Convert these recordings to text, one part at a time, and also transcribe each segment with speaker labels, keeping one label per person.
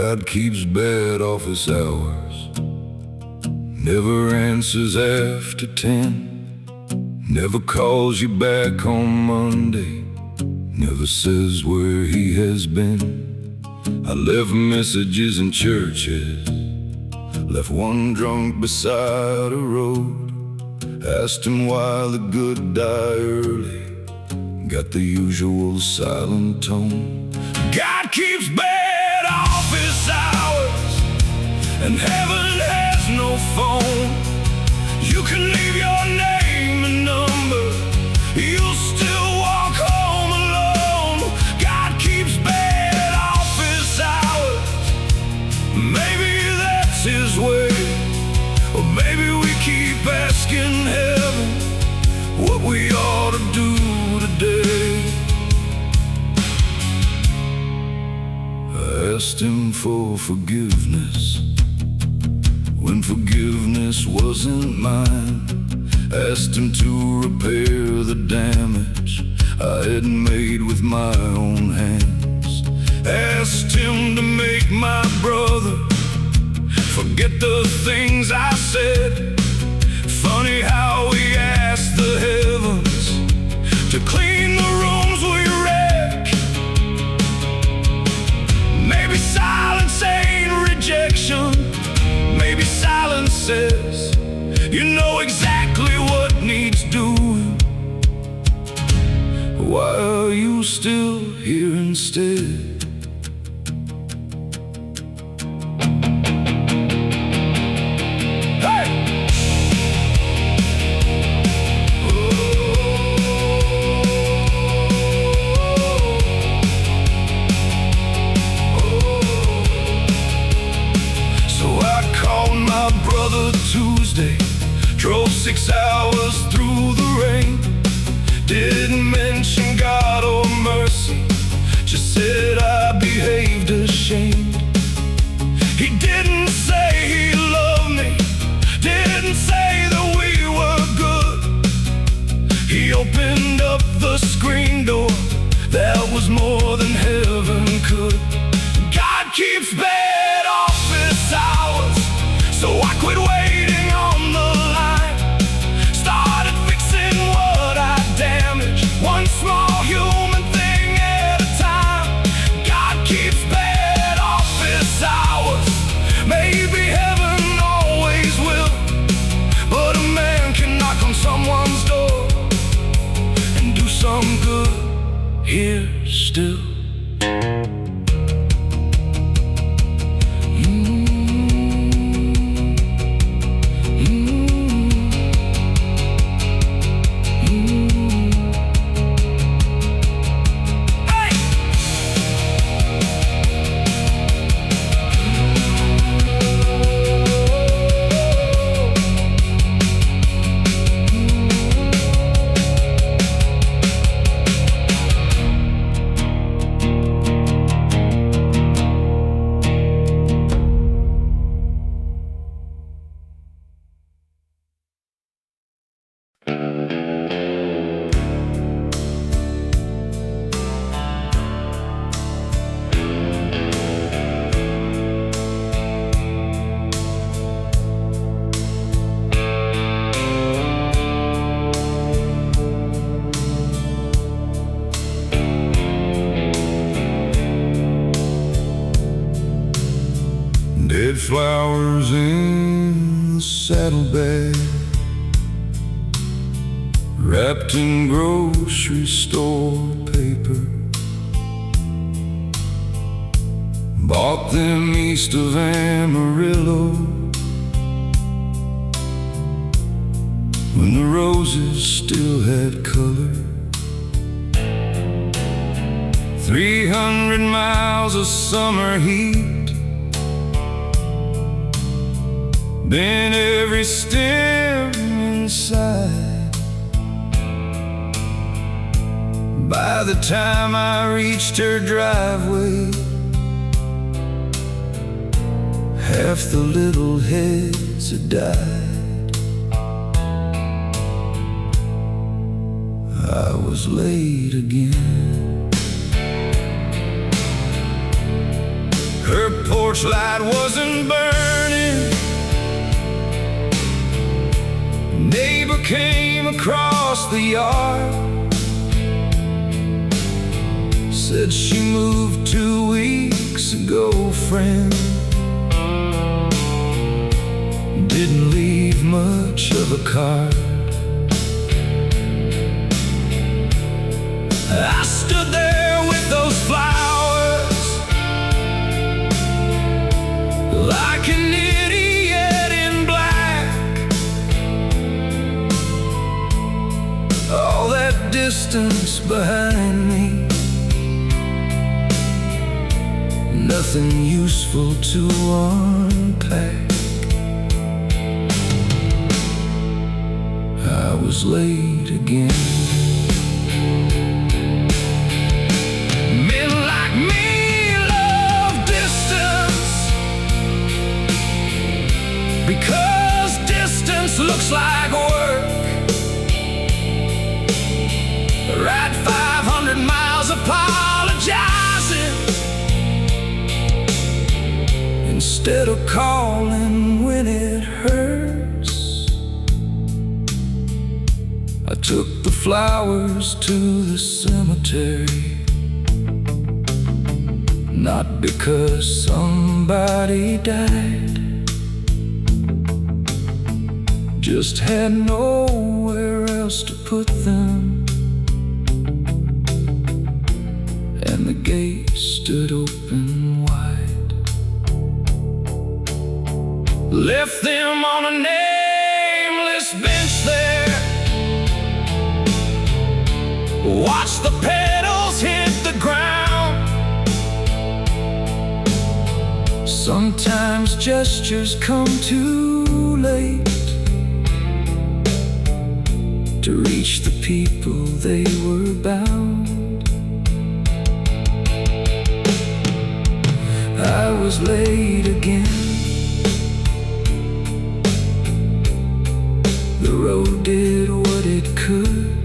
Speaker 1: God keeps bad office hours, never answers after 10, never calls you back on Monday, never says where he has been. I left messages in churches, left one drunk beside a road, asked him why the good die early, got the usual silent tone. God keeps bad office hours, and heaven has no phone. You can leave your name and number, you'll still walk home alone. God keeps bad office hours, maybe that's his way, or maybe we keep asking heaven what we ought to do today. I asked him for forgiveness when forgiveness wasn't mine. Asked him to repair the damage I had made with my own hands. Asked him to make my brother forget the things I said. Funny how we asked the heavens to clean the rooms we wreck. Maybe silence ain't rejection, maybe silence says you know exactly what needs doing. Why are you still here instead? Tuesday, drove 6 hours through the rain. Didn't mention God or mercy, just said I behaved ashamed. He didn't say he loved me, didn't say that we were good. He opened up the screen door, that was more than heaven could. God keeps bad office hours, so I quit waiting on the line, started fixing what I damaged, one small human thing at a time. God keeps bad office hours, maybe heaven always will, but a man can knock on someone's door and do some good here still. Dead flowers in the saddlebag, wrapped in grocery store paper. Bought them east of Amarillo, when the roses still had color. 300 miles of summer heat, been every stem inside. By the time I reached her driveway, half the little heads had died. I was late again. Her porch light wasn't burning. Neighbor came across the yard, said she moved 2 weeks ago, friend. Didn't leave much of a card. I stood there with those flowers like an idiot in black. All that distance behind me, nothing useful to unpack. I was late again. Men like me love distance, because distance looks like work. Ride 500 miles apologizing instead of calling when it hurts. I took the flowers to the cemetery, not because somebody died, just had nowhere else to put them. And the gate stood open wide. Left them on a nameless bench there, watched the petals hit the ground. Sometimes gestures come too late to reach the people they were bound. I was late again. The road did what it could.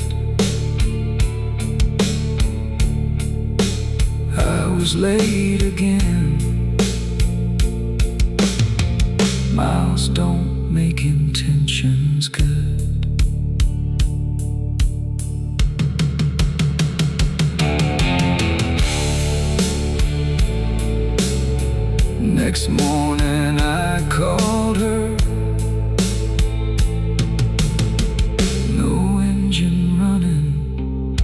Speaker 1: I was late again. Miles don't make intentions good. Next morning I called her. No engine running,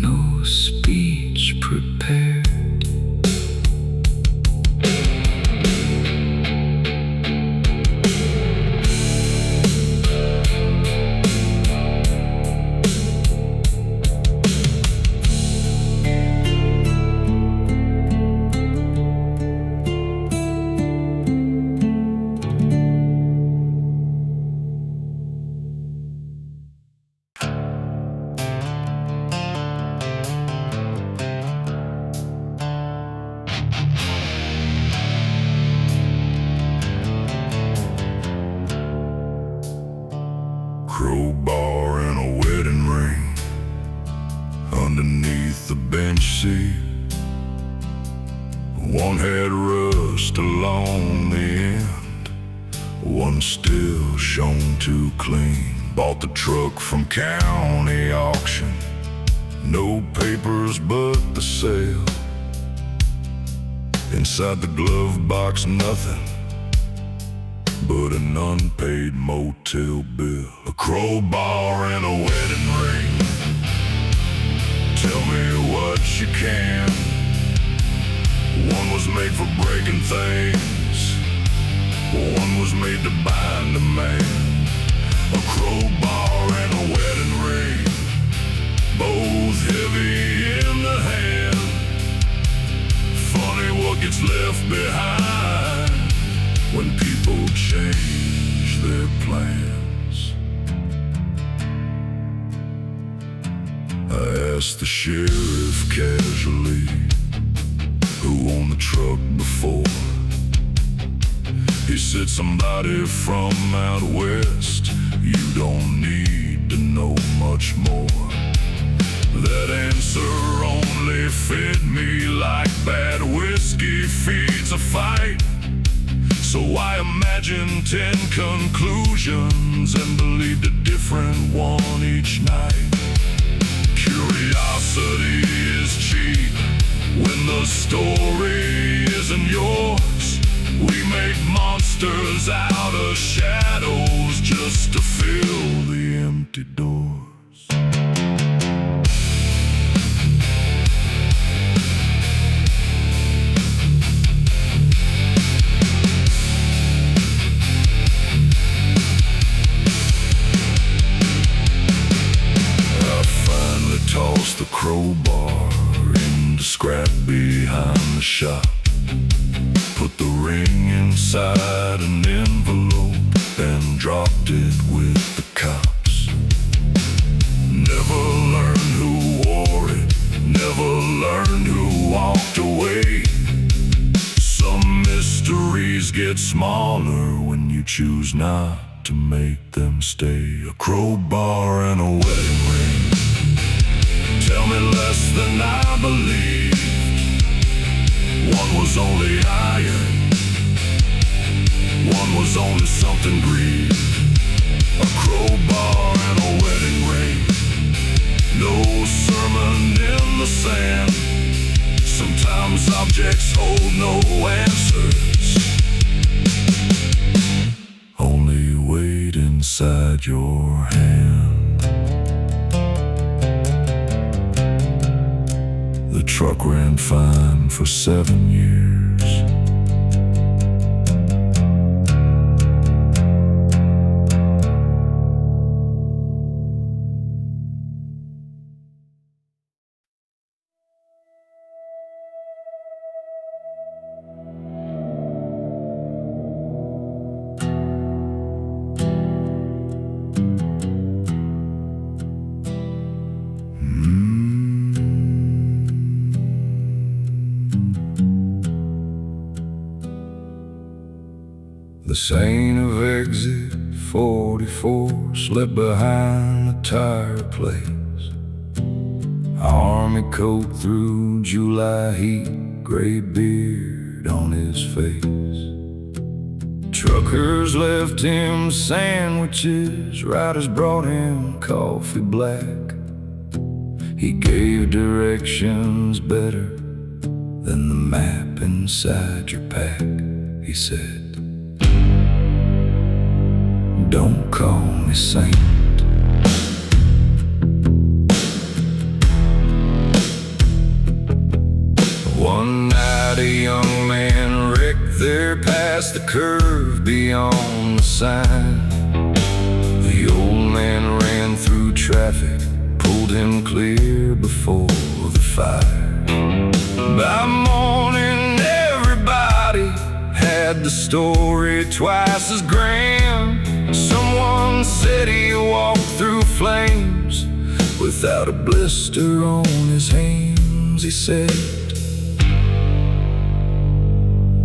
Speaker 1: no speech prepared. Crowbar and a wedding ring underneath the bench seat. One had rust along the end, one still shone too clean. Bought the truck from county auction, no papers but the sale. Inside the glove box nothing but an unpaid motel bill. A crowbar and a wedding ring. Tell me what you can. One was made for breaking things, one was made to bind a man. A crowbar and a wedding ring, both heavy in the hand. Funny what gets left behind when people change their plans. I asked the sheriff casually who owned the truck before. He said, somebody from out west. You don't need to know much more. That answer only fit me like bad whiskey feeds a fight. So I imagined 10 conclusions and believed a different one each night. Curiosity is cheap when the story isn't yours. We make monsters out of shadows just to fill the empty doors. Toss the crowbar in the scrap behind the shop. Put the ring inside an envelope and dropped it with the cops. Never learned who wore it, never learned who walked away. Some mysteries get smaller when you choose not to make them stay. A crowbar and a wedding ring tell me less than I believed. One was only iron, one was only something grieved. A crowbar and a wedding ring, no sermon in the sand. Sometimes objects hold no answers, only weight inside your hand. The truck ran fine for 7 years. The saint of exit 44 slept behind the tire place. Army coat through July heat, gray beard on his face. Truckers left him sandwiches, riders brought him coffee black. He gave directions better than the map inside your pack. He said, don't call me saint. One night a young man wrecked there past the curve beyond the sign. The old man ran through traffic, pulled him clear before the fire. By morning everybody had the story twice as grand. Someone said he walked through flames without a blister on his hands. He said,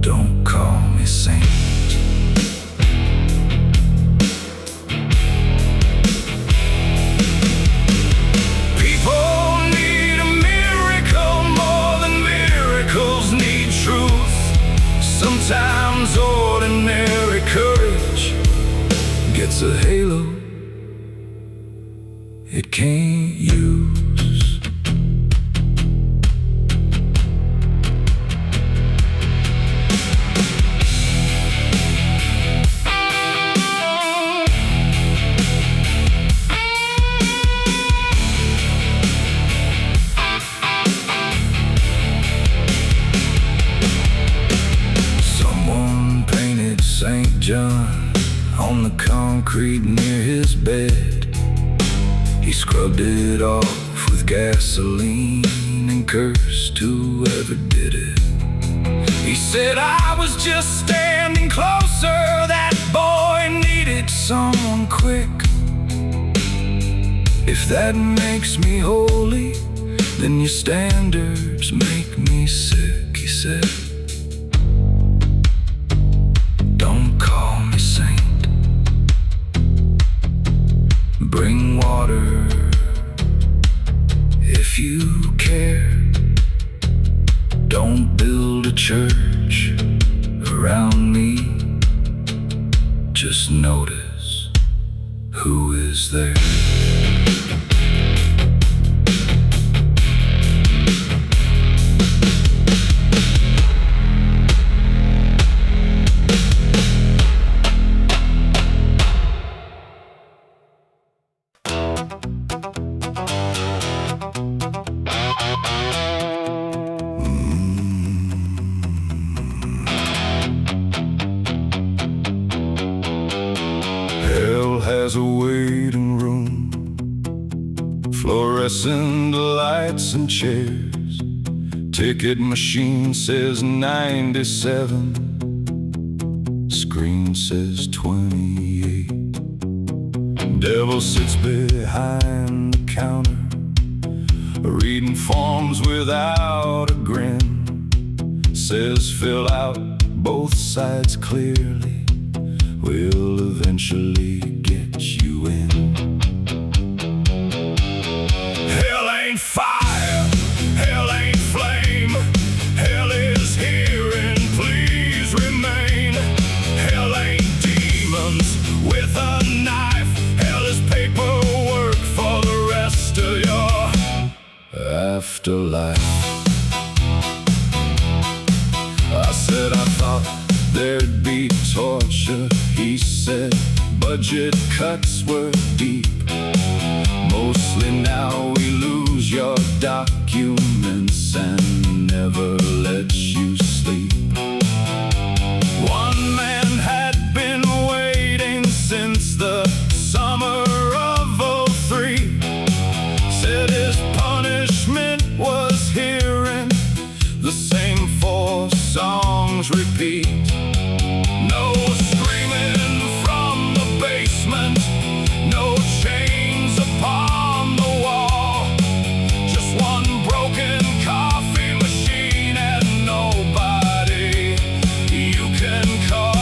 Speaker 1: don't call me saint. People need a miracle more than miracles need truth. Sometimes ordinary courage gets a halo it can't use. Someone painted St. John on the concrete near his bed. He scrubbed it off with gasoline and cursed whoever did it. He said, I was just standing closer. That boy needed someone quick. If that makes me holy, then your standards make me sick. He said, don't call me saint. Bring water if Just notice who is there. Hell has a waiting room, fluorescent lights and chairs. Ticket machine says 97, screen says 28. Devil sits behind the counter, reading forms without a grin. Says fill out both sides clearly, we'll eventually get you in. Hell ain't fire, hell ain't flame. Hell is here and please remain. Hell ain't demons with a knife. Hell is paperwork for the rest of your afterlife. I said I thought there'd be torture. He said budget cuts were deep. Mostly now we lose your documents and never let you sleep. One man had been waiting since the summer of '03. Said his punishment was hearing the same 4 songs repeat. No screaming from the basement, no chains upon the wall. Just one broken coffee machine and nobody you can call.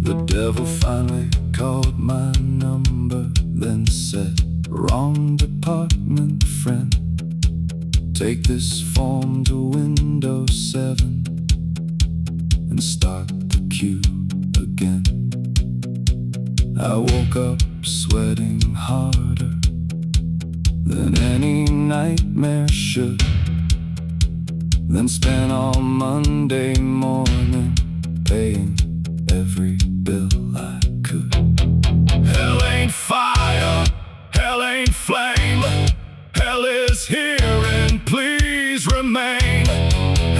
Speaker 1: The devil finally called my number, then said, wrong department, friend. Take this form to Windows 7 and start the queue again. I woke up sweating harder than any nightmare should. Then spent all Monday morning paying every bill I could. Hell ain't fire, hell ain't flame. Hell is here and please remain.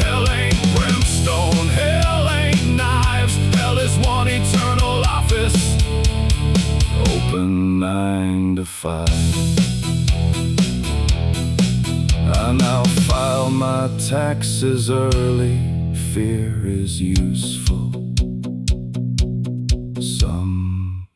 Speaker 1: Hell ain't brimstone, hell ain't knives. Hell is one eternal office, open 9 to 5. I now file my taxes early. Fear is useful sometimes.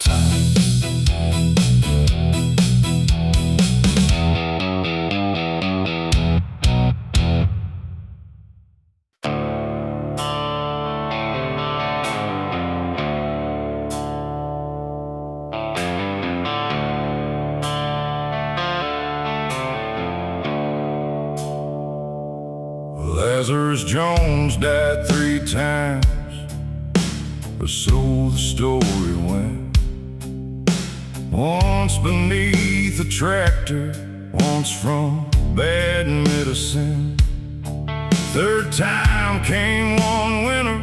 Speaker 1: Lazarus Jones died 3 times, or so the story went. Once beneath a tractor, once from bad medicine. 3rd time came one winter,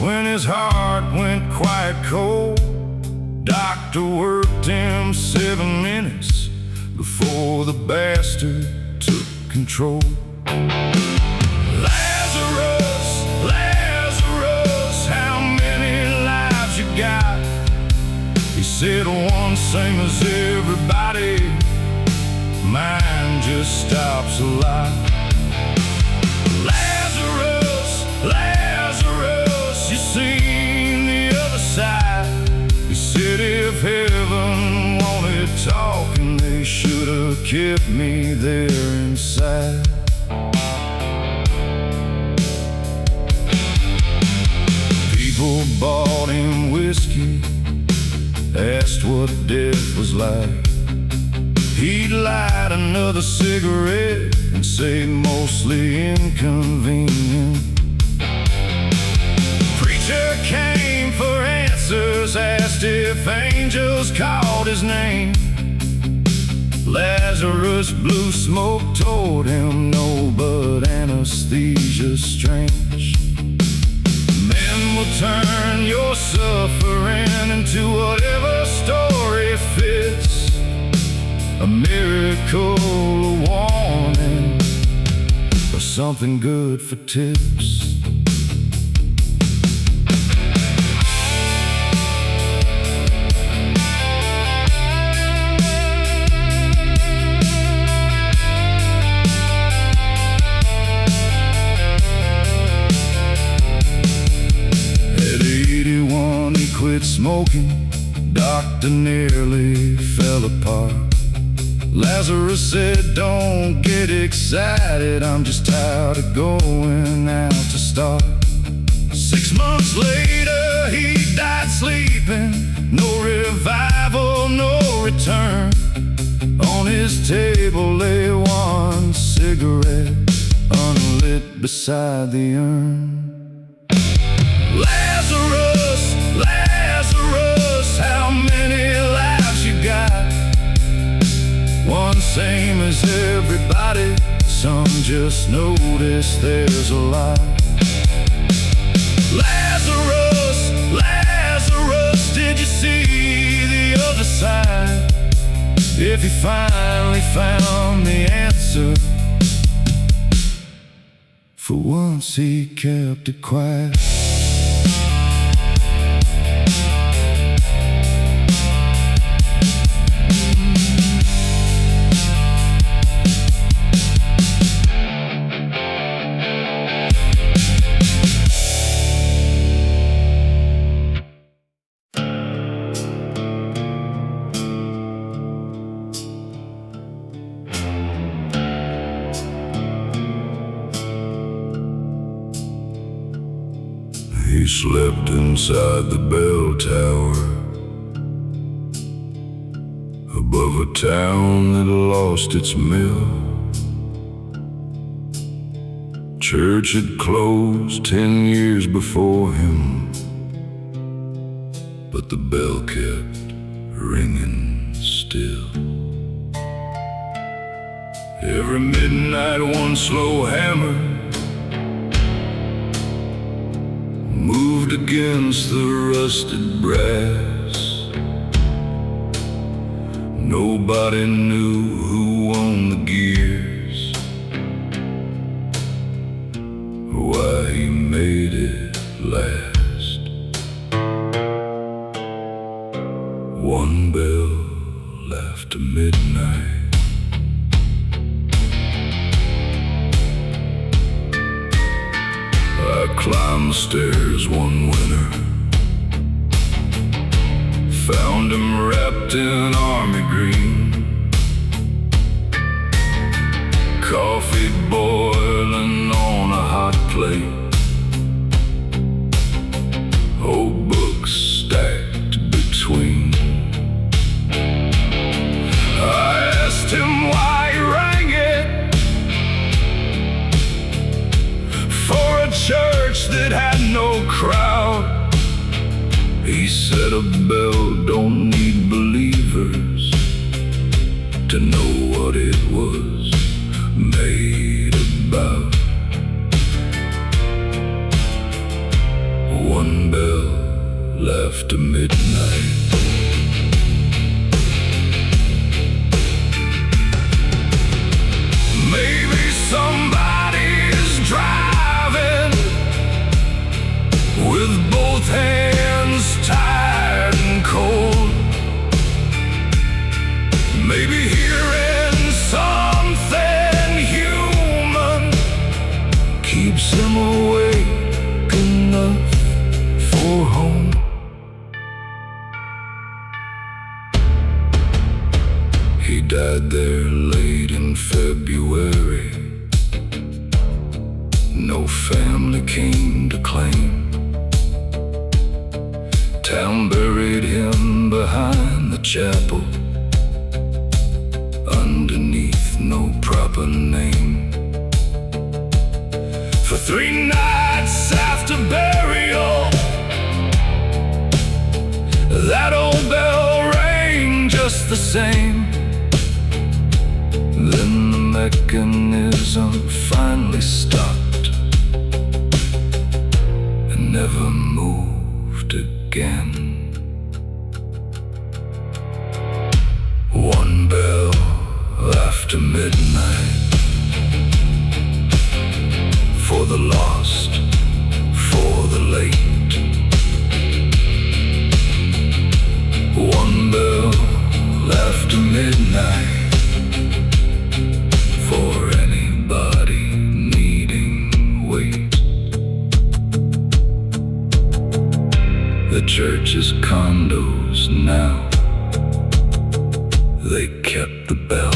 Speaker 1: when his heart went quite cold. Doctor worked him 7 minutes before the bastard took control. Lazarus, Lazarus, how many lives you got? He said, one, same as everybody. Mine just stops a lot. Lazarus, Lazarus, you seen the other side. He said, if heaven wanted talking, they should have kept me there inside. People bought him whiskey, asked what death was like. He another cigarette and say mostly inconvenient. Preacher came for answers, asked if angels called his name. Lazarus blew smoke, told him no, but anesthesia's strange. Men will turn your suffering into whatever story fits. A miracle, a warning, or something good for tips. Quit smoking, doctor nearly fell apart. Lazarus said, don't get excited, I'm just tired of going out to start. 6 months later, he died sleeping. No revival, no return. On his table lay one cigarette, unlit beside the urn. Lazarus, Lazarus, how many lives you got? One same as everybody, some just notice there's a lot. Lazarus, Lazarus, did you see the other side? If you finally found the answer, for once he kept it quiet. He slept inside the bell tower, above a town that lost its mill. Church had closed 10 years before him, but the bell kept ringing still. Every midnight one slow hammer moved against the rusted brass. Nobody knew who owned the gears, or why he made it last. One bell after midnight, I climbed the stairs one winter, found him wrapped in army green, coffee boiling on a hot plate, old books stacked between. I asked him why he rang it, for a church that had no crowd. He said a bell don't need believers to know what it was made about. One bell after midnight, maybe somebody's driving with both hands tired and cold. Maybe hearing something human keeps him awake enough for home. He died there late in February. No family came to claim. Town buried him behind the chapel, underneath with no proper name. For 3 nights after burial, that old bell rang just the same. Then the mechanism finally stopped and never moved again. One bell after midnight, for the lost, for the late. One bell after midnight, for anybody needing weight. The church's condos now, they kept the bell.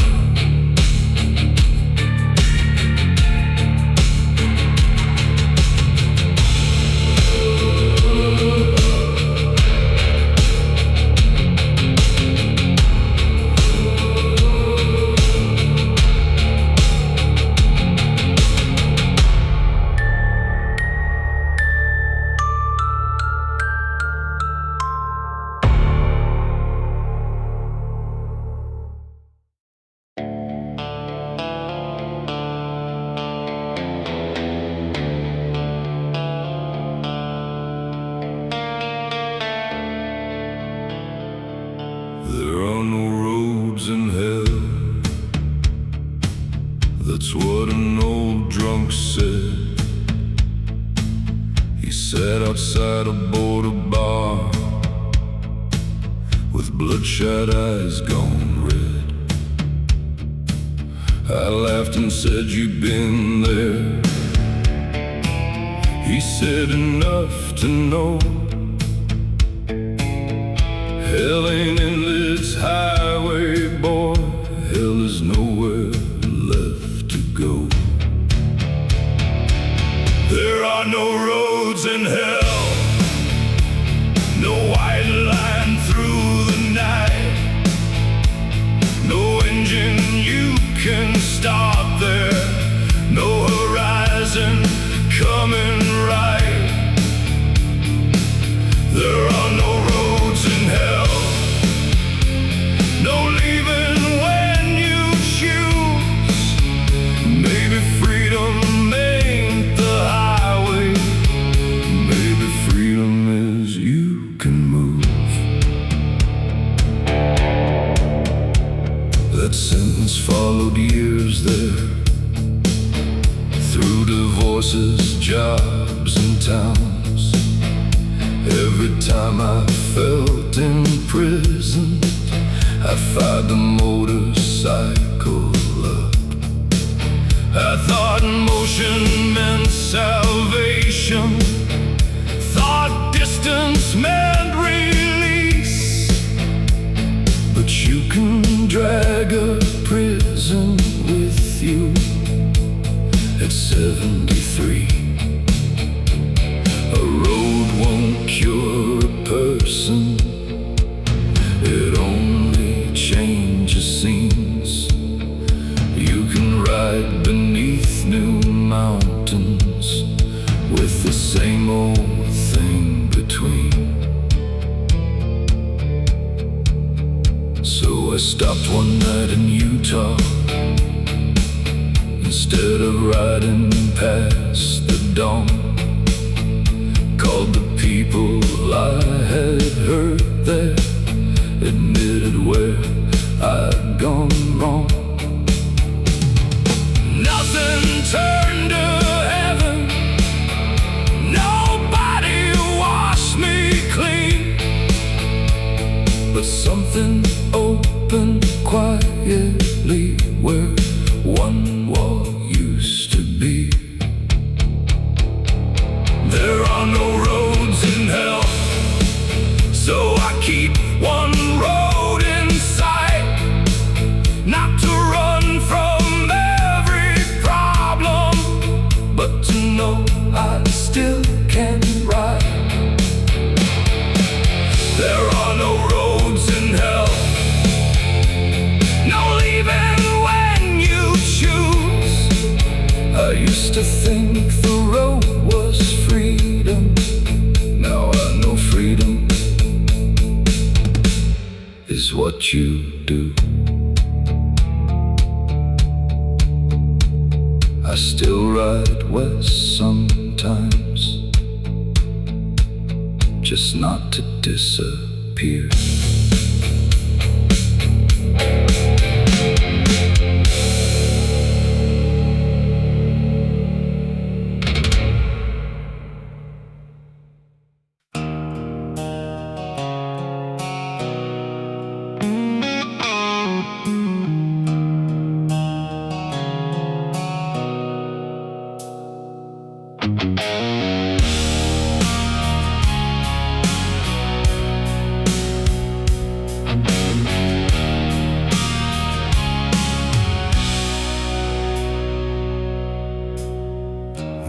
Speaker 1: There are no roads in hell, that's what an old drunk said. He sat outside a border bar with bloodshot eyes gone red. I laughed and said, "You've been there." He said, "Enough to know hell ain't in this highway, boy. Hell is nowhere left to go. There are no roads in hell, no white line through the night, no engine you can stop there, no horizon coming right. There are no roads in hell, no leaving when you choose. Maybe freedom ain't the highway, maybe freedom is you can move. That sentence followed years there, through divorces, jobs and towns. Every time I felt imprisoned, I fired the motorcycle up. I thought motion meant salvation, thought distance meant release. But you can drag a prison with you at 73. A road won't cure a person, it only changes scenes. You can ride beneath new mountains with the same old thing between. So I stopped one night in Utah. Instead of riding past the dawn, called the people I had heard there, admitted where I'd gone wrong. Nothing turned to heaven, nobody washed me clean, but something opened quietly where one wall used to be. There are no roads in hell, so I keep one road in sight, not to run from every problem, but to know I still can ride. There are no roads in hell, no leaving when you used to think the road was freedom. Now I know freedom is what you do. I still ride west sometimes, just not to disappear.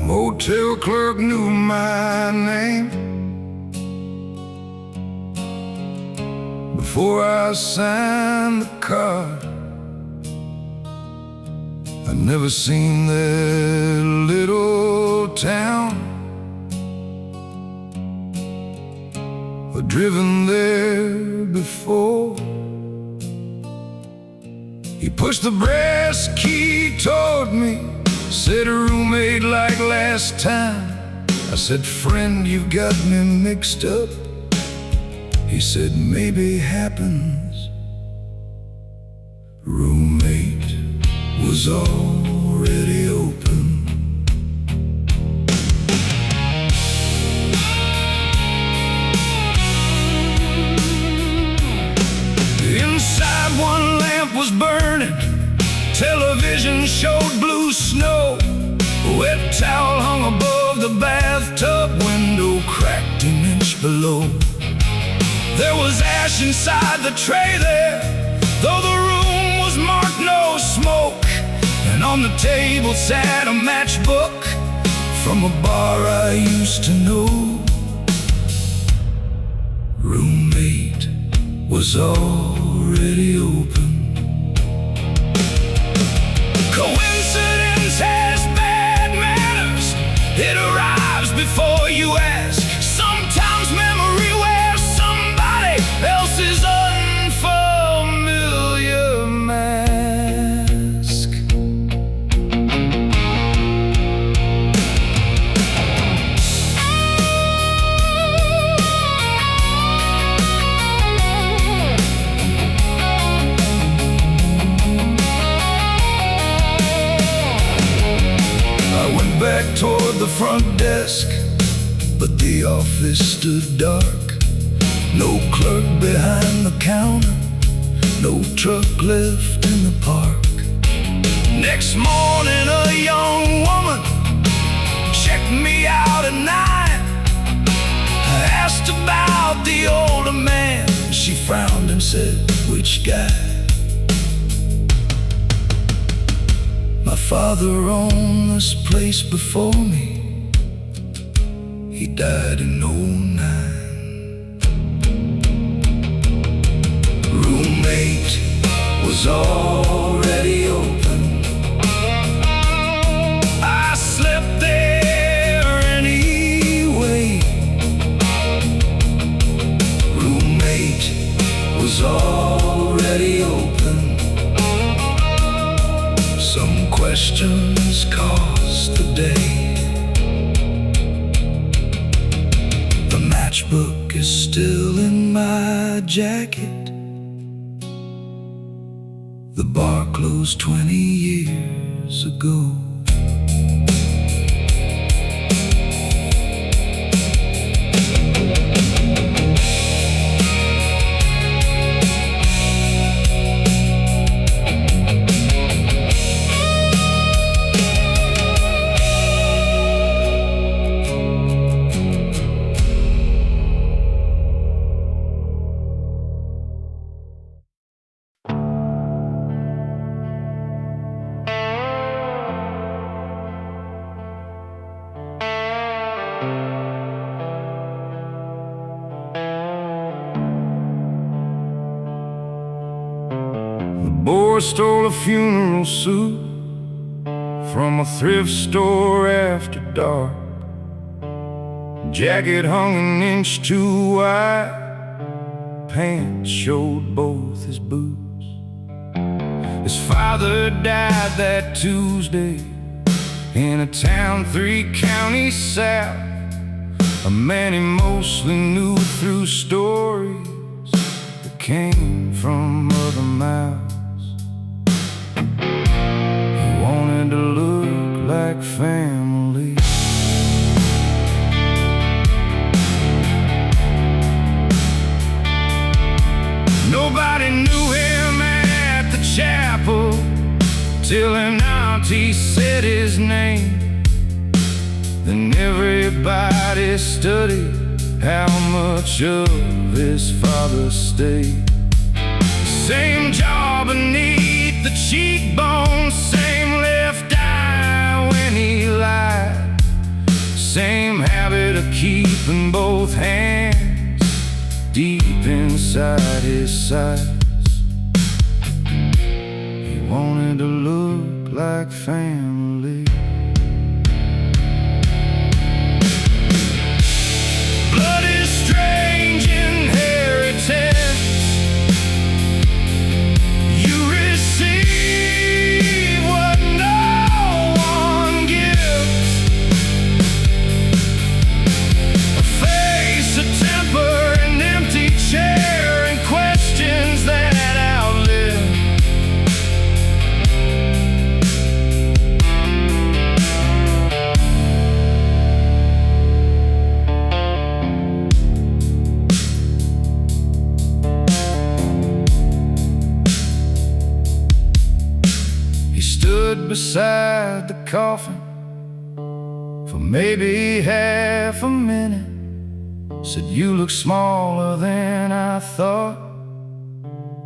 Speaker 1: Motel clerk knew my name before I signed the card. I'd never seen that little town or driven there before. He pushed the brass key toward me, said, a roommate like last time. I said, friend, you've got me mixed up. He said, maybe happens. Roommate was already open. Inside, one lamp was burning, television showed blue snow. A wet towel hung above the bathtub window, cracked an inch below. There was ash inside the tray there, though the room was marked no smoke. And on the table sat a matchbook from a bar I used to know. Roommate was already open. Coincidence has bad manners. It arrives before you ask. Sometimes memory wears somebody else's unfamiliar mask. Back toward the front desk, but the office stood dark. No clerk behind the counter, no truck left in the park. Next morning, a young woman checked me out at 9. I asked about the older man. She frowned and said, which guy? My father owned this place before me. He died in '09. Roommate was already open. I slept there anyway. Roommate was already open. Some questions caused the day. The matchbook is still in my jacket. The bar closed 20 years ago. Boy stole a funeral suit from a thrift store after dark. Jacket hung an inch too wide, pants showed both his boots. His father died that Tuesday in a town 3 counties south, a man he mostly knew through stories that came from other mouths. He wanted to look like family. Nobody knew him at the chapel till an auntie said his name. Then everybody studied how much of his father stayed. Same jaw beneath the cheekbone, same left eye when he lied, same habit of keeping both hands deep inside his sides. He wanted to look like family. Blood is strange inheritance. You receive what no one gives. A face, a temper, an empty chair, and questions that outlive. He stood beside the coffin for maybe half a minute. Said, "You look smaller than I thought,"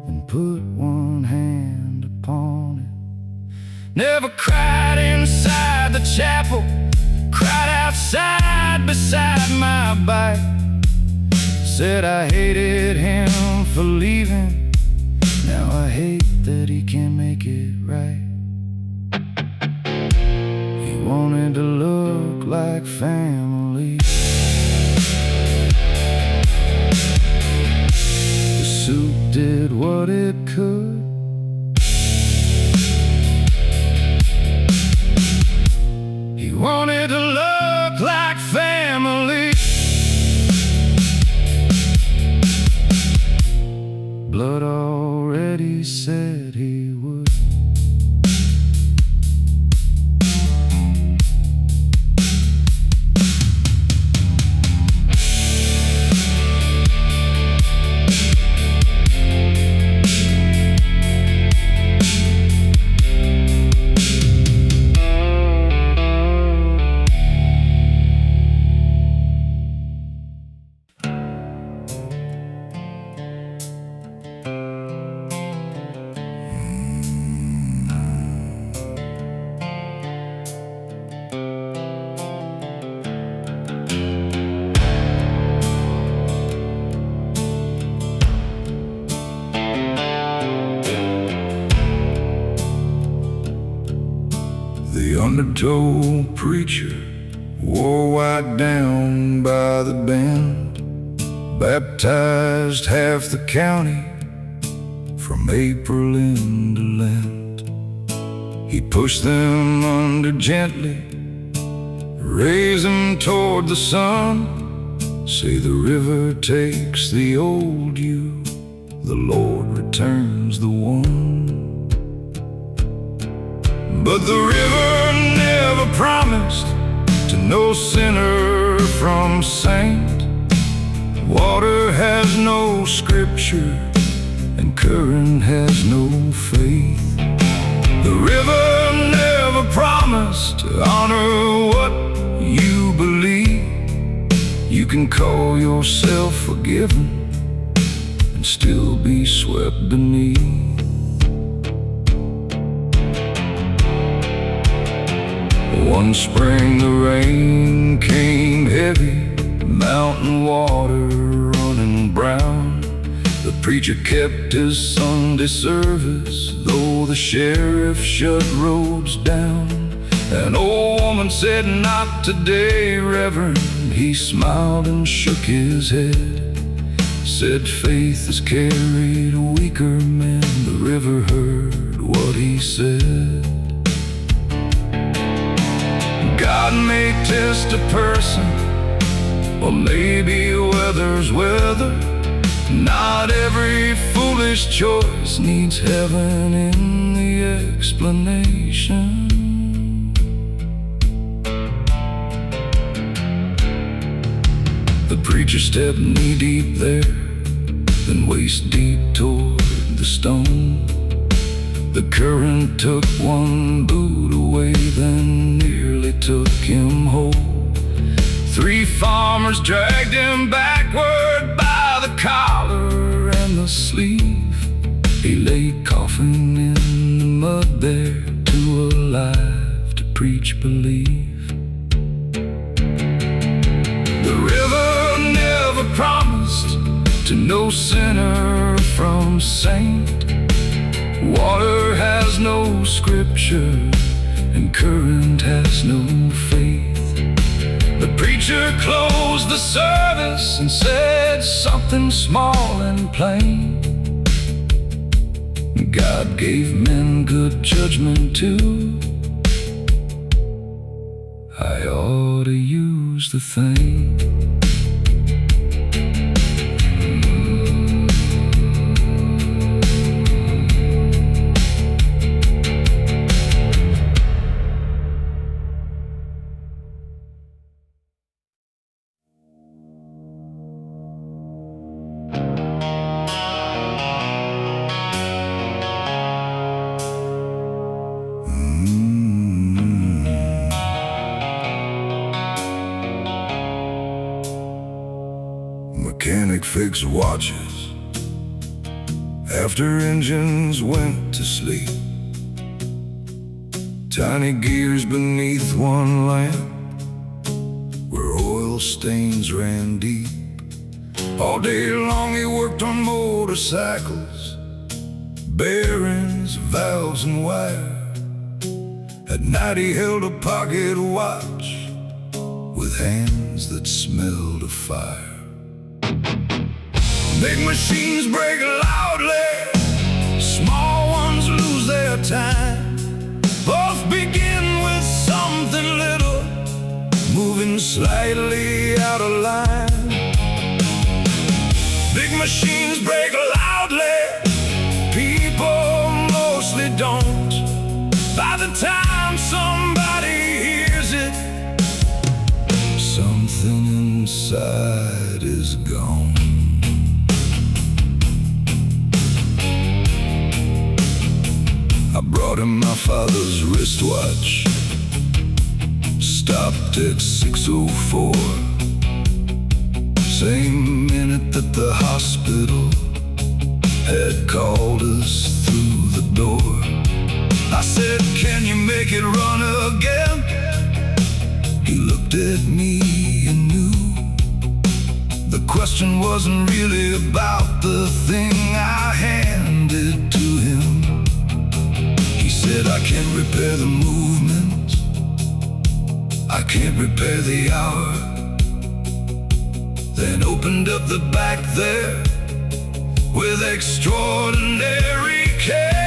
Speaker 1: and put one hand upon it. Never cried inside the chapel, cried outside beside my bike. Said I hated him for leaving, now I hate that he can't make it right. He wanted to look like family. The suit did what it could. He wanted to look like family. Blood already said he would. The undertow preacher wore white down by the bend, baptized half the county from April into Lent. He pushed them under gently, raise them toward the sun. Say the river takes the old you, the Lord returns the one. But the river never promised to know sinner from saint. Water has no scripture and current has no faith. The river never promised to honor what you believe. You can call yourself forgiven and still be swept beneath. One spring the rain came heavy, mountain water running brown. The preacher kept his Sunday service, though the sheriff shut roads down. An old woman said, "Not today, Reverend." He smiled and shook his head, said, "Faith has carried weaker men." The river heard what he said. God may test a person, or maybe weather's weather. Not every foolish choice needs heaven in the explanation. The preacher stepped knee-deep there, then waist-deep toward the stone. The current took one boot away, then nearly took him whole. 3 farmers dragged him backward by the collar and the sleeve. He lay coughing in the mud there, too alive to preach belief. The river never promised to know sinner from saint. Water has no scripture, and current has no faith. The preacher closed the service and said something small and plain. God gave men good judgment too. I ought to use the thing. Mechanic fixed watches after engines went to sleep. Tiny gears beneath one lamp where oil stains ran deep. All day long he worked on motorcycles, bearings, valves and wire. At night he held a pocket watch with hands that smelled of fire. Big machines break loudly, small ones lose their time. Both begin with something little, moving slightly out of line. Big machines break loudly, people mostly don't. By the time somebody hears it, something inside is gone. I brought him my father's wristwatch, stopped at 6:04. Same minute that the hospital had called us through the door. I said, "Can you make it run again?" He looked at me and knew the question wasn't really about the thing I handed to him. He said, "I can't repair the movement, I can't repair the hour." Then opened up the back there with extraordinary care.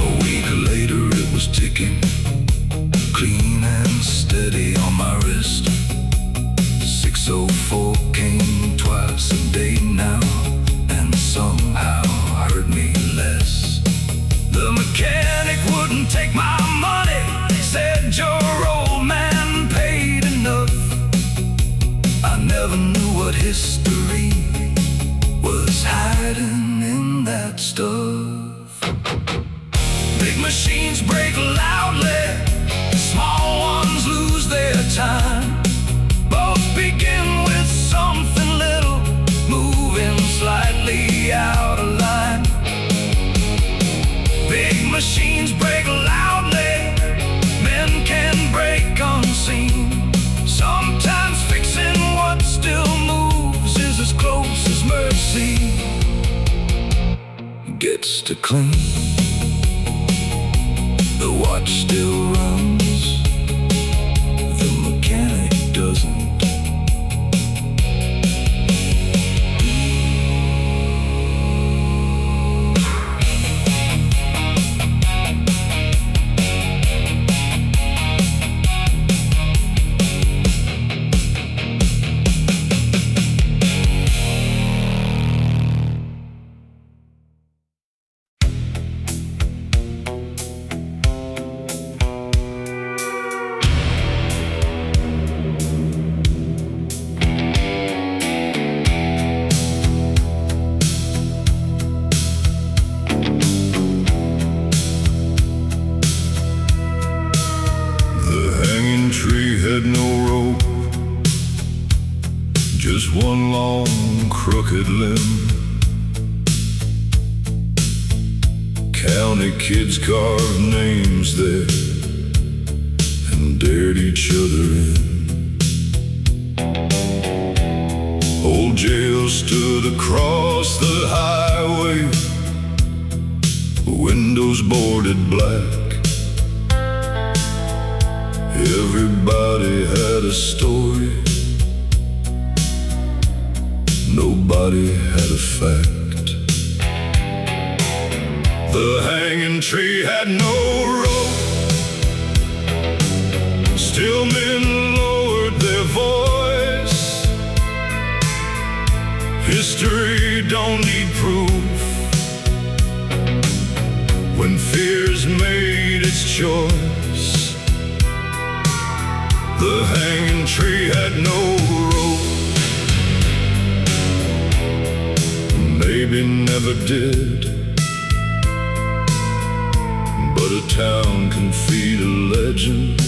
Speaker 1: A week later it was ticking, clean and steady on my wrist. 6:04 came twice a day now, and somehow hurt me less. The mechanic wouldn't take my money, said your old man paid enough. I never knew what history was hiding in that stuff. Big machines break loudly, small ones lose their time. Both begin with something little, moving slightly out of line. Big machines break loudly, men can break gets to clean. The watch still runs, the mechanic doesn't. Had no rope, just one long crooked limb. County kids carved names there and dared each other in. Old jail stood across the highway, windows boarded black. Everybody had a story, nobody had a fact. The hanging tree had no rope, still men lowered their voice. History don't need proof when fear's made its choice. The hanging tree had no rope, maybe never did. But a town can feed a legend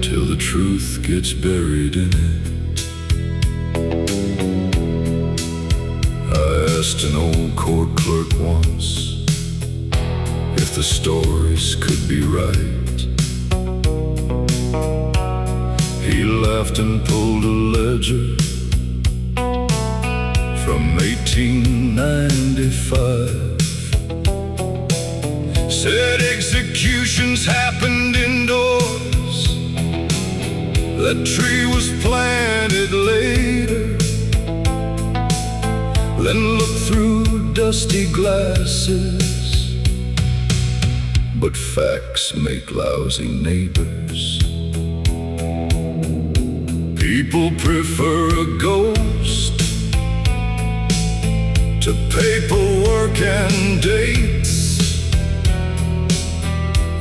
Speaker 1: till the truth gets buried in it. I asked an old court clerk once if the stories could be right. He laughed and pulled a ledger from 1895. Said executions happened indoors, that tree was planted later. Then looked through dusty glasses, but facts make lousy neighbors. People prefer a ghost to paperwork and dates.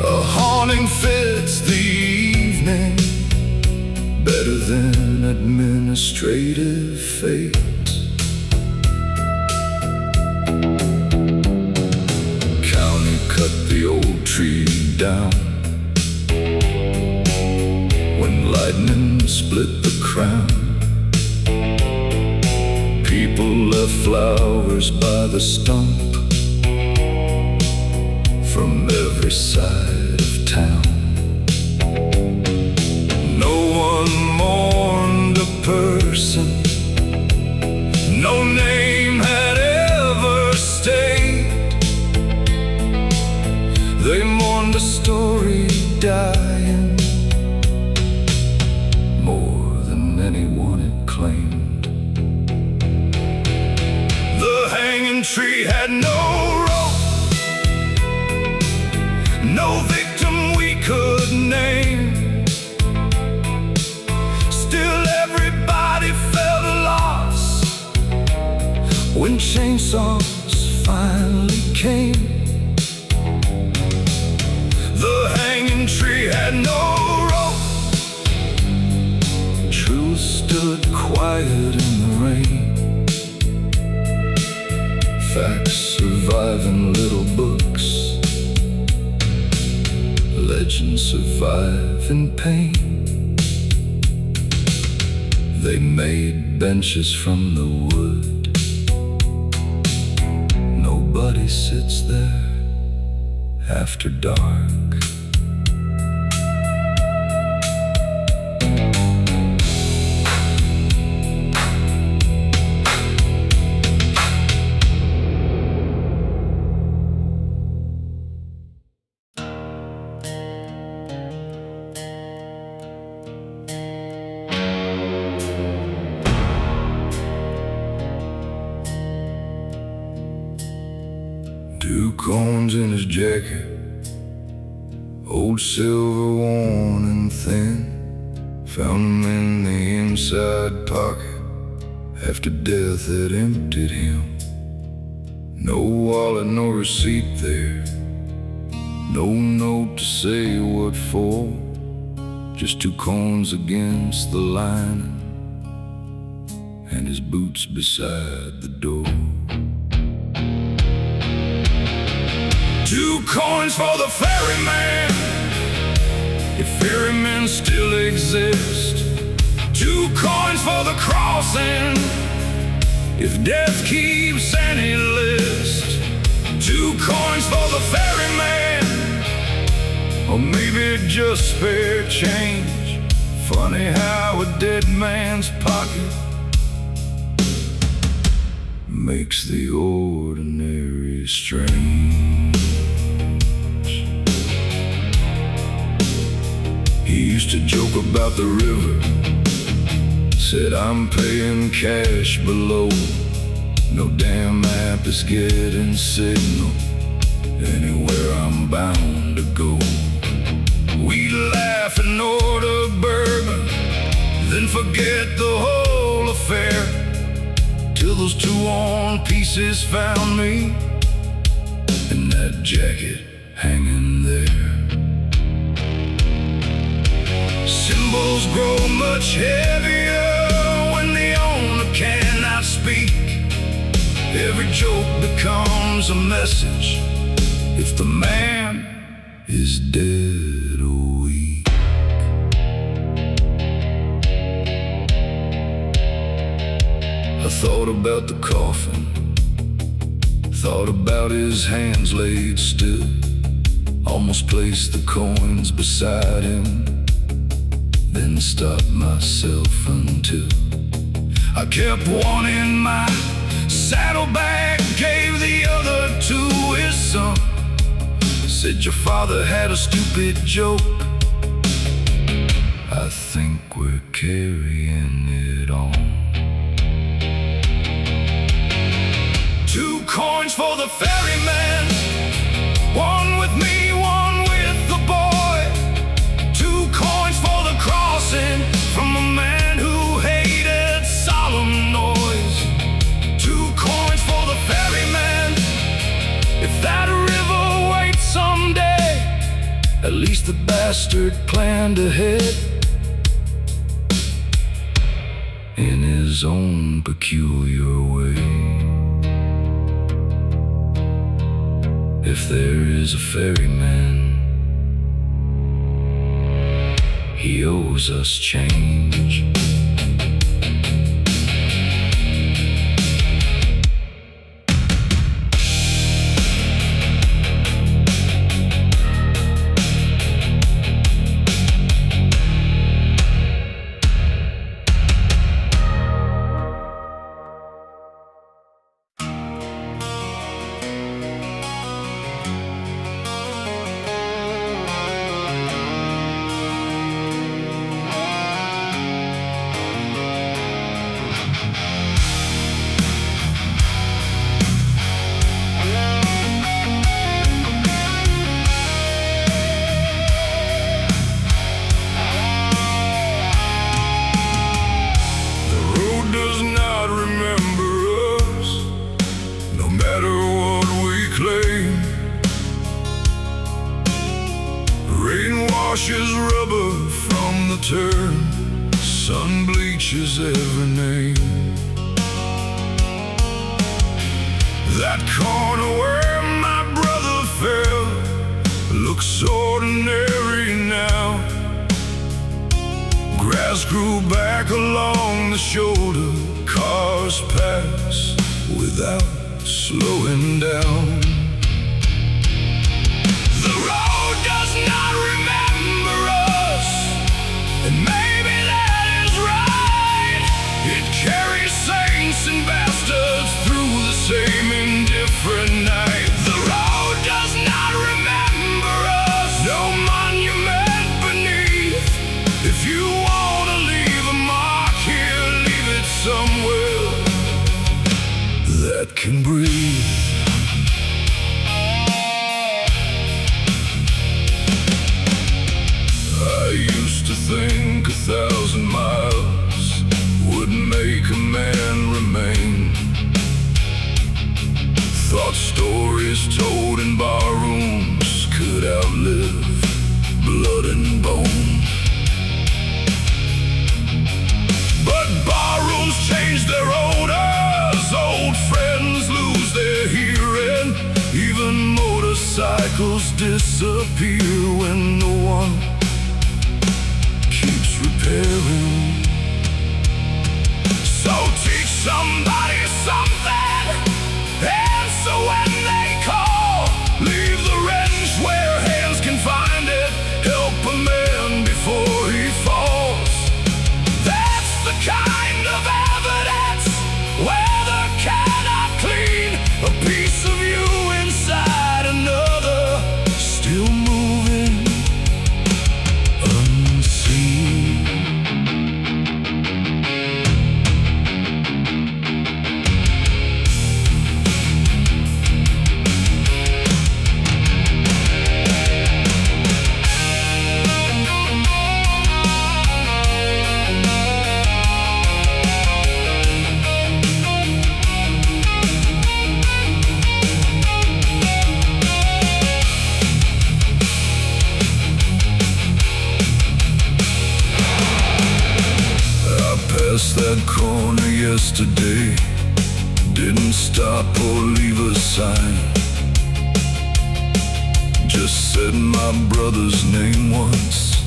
Speaker 1: A haunting fits the evening better than administrative fate. County cut the old tree down when lightning split the crown. People left flowers by the stump from every side of town. No one mourned a person, no name had ever stayed. They mourned a story dying more than anyone had claimed. The hanging tree had no rope, no victim we could name. Still everybody felt a loss when chainsaws finally came. The hanging tree had no rope, truth stood quiet in the rain. Facts survive in little books, legends survive in pain. They made benches from the wood, nobody sits there after dark. Old silver, worn and thin, found him in the inside pocket after death had emptied him. No wallet, no receipt there, no note to say what for, just 2 coins against the lining and his boots beside the door. 2 coins for the ferryman, if ferrymen still exist. 2 coins for the crossing, if death keeps any list. 2 coins for the ferryman, or maybe just spare change. Funny how a dead man's pocket makes the ordinary strange. He used to joke about the river, said I'm paying cash below. No damn app is getting signal anywhere I'm bound to go. We'd laugh and order bourbon, then forget the whole affair, till those 2 worn pieces found me in that jacket hanging there. Symbols grow much heavier when the owner cannot speak. Every joke becomes a message if the man is dead or weak. I thought about the coffin, thought about his hands laid still, almost placed the coins beside him, then stopped myself until I kept one in my saddlebag, gave the other to his son. Said your father had a stupid joke, I think we're carrying it on. 2 coins for the ferryman, one with me, one with the boy. 2 coins for the crossing, from a man who hated solemn noise. 2 coins for the ferryman, if that river waits someday, at least the bastard planned ahead in his own peculiar way. If there is a ferryman, he owes us change. Washes rubber from the turn, sun bleaches every name. That corner where my brother fell looks ordinary now. Grass grew back along the shoulder, cars pass without slowing down. The road does not remember us, and maybe that is right. It carries saints and bastards through the same indifferent night. The road does not remember us, no monument beneath. If you want to leave a mark here, leave it somewhere that can breathe. live, blood and bone. But barrooms change their owners, old friends lose their hearing, even motorcycles disappear when no one keeps repairing. So teach somebody something, answer when they call, leave the wrench where hands can find it, help a man before he falls. That's the kind of evidence where the cannot clean a piece of you inside another, still moving unseen. Passed that corner yesterday, didn't stop or leave a sign, just said my brother's name once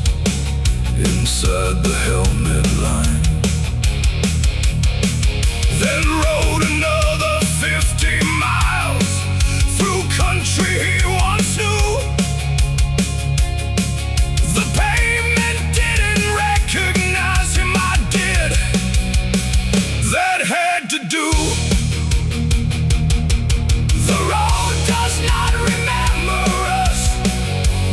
Speaker 1: inside the helmet line. Then rode another 50 miles through country he once knew. The pavement didn't recognize him, I did. That had to do. The road does not remember us,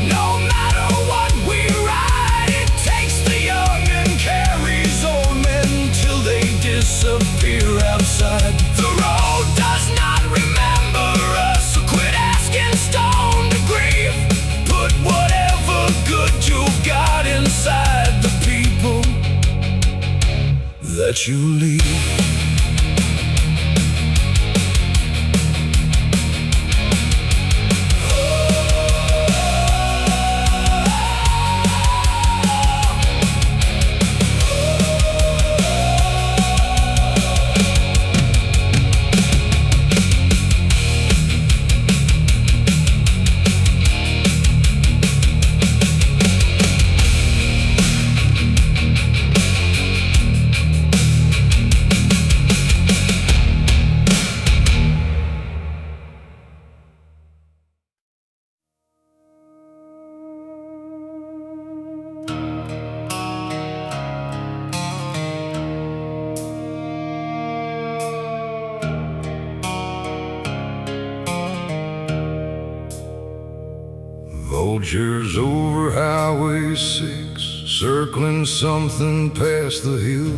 Speaker 1: no matter what we ride. It takes the young and carries old men till they disappear outside. The road does not remember us, so quit asking stone to grieve. Put whatever good you've got inside the people that you leave. Vultures over Highway 6, circling something past the hill.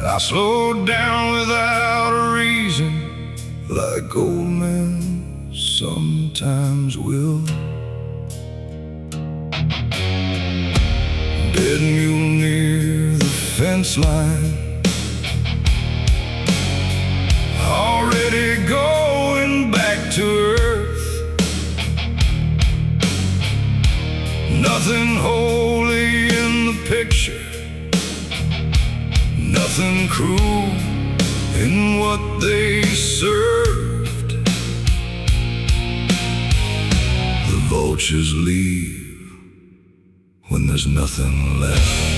Speaker 1: I slowed down without a reason, like old men sometimes will. Dead mule near the fence line, already going back to earth. Nothing holy in the picture, nothing cruel in what they served. The vultures leave when there's nothing left.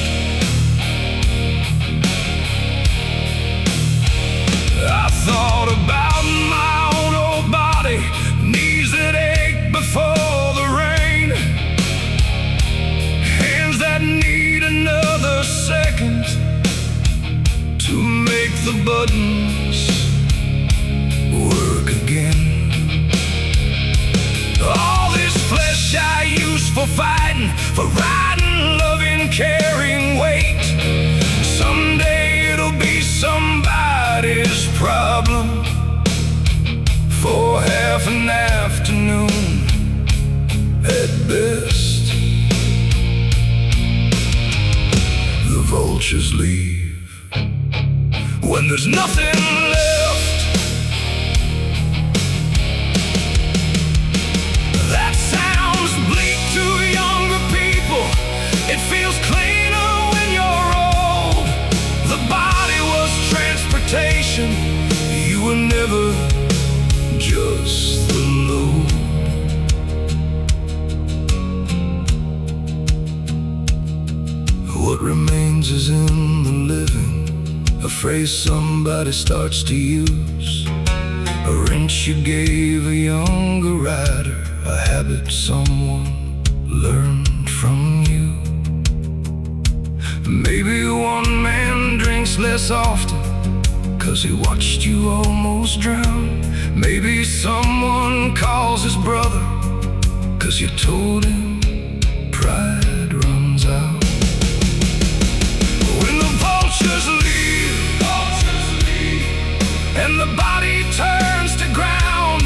Speaker 1: I thought about my own old body, knees that ache before the rain, hands that need another second to make the buttons work again. All this flesh I use for fighting, for riding, loving, caring, wait. Someday it'll be somebody's problem for half an afternoon at best. The vultures leave when there's nothing left. phrase somebody starts to use, a wrench you gave a younger rider, a habit someone learned from you. Maybe one man drinks less often 'cause he watched you almost drown. Maybe someone calls his brother 'cause you told him pride runs out. When the vultures leave and the body turns to ground,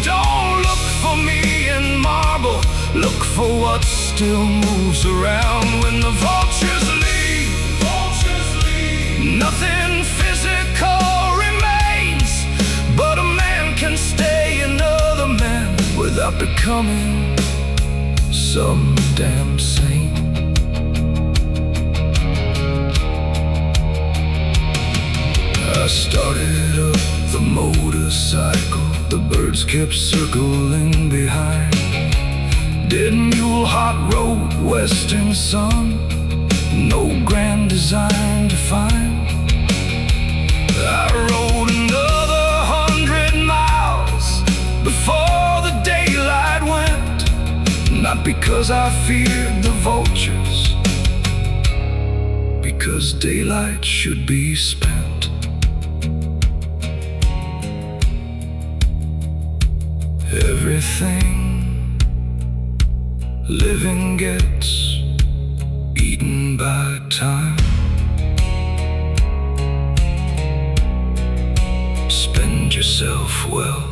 Speaker 1: don't look for me in marble, look for what still moves around. When the vultures leave, nothing physical remains, but a man can stay another man without becoming some damn saint. I started up the motorcycle, the birds kept circling behind. Dead mule, hot road, western sun, no grand design to find. I rode another 100 miles before the daylight went, not because I feared the vultures, because daylight should be spent. Everything living gets eaten by time. Spend yourself well.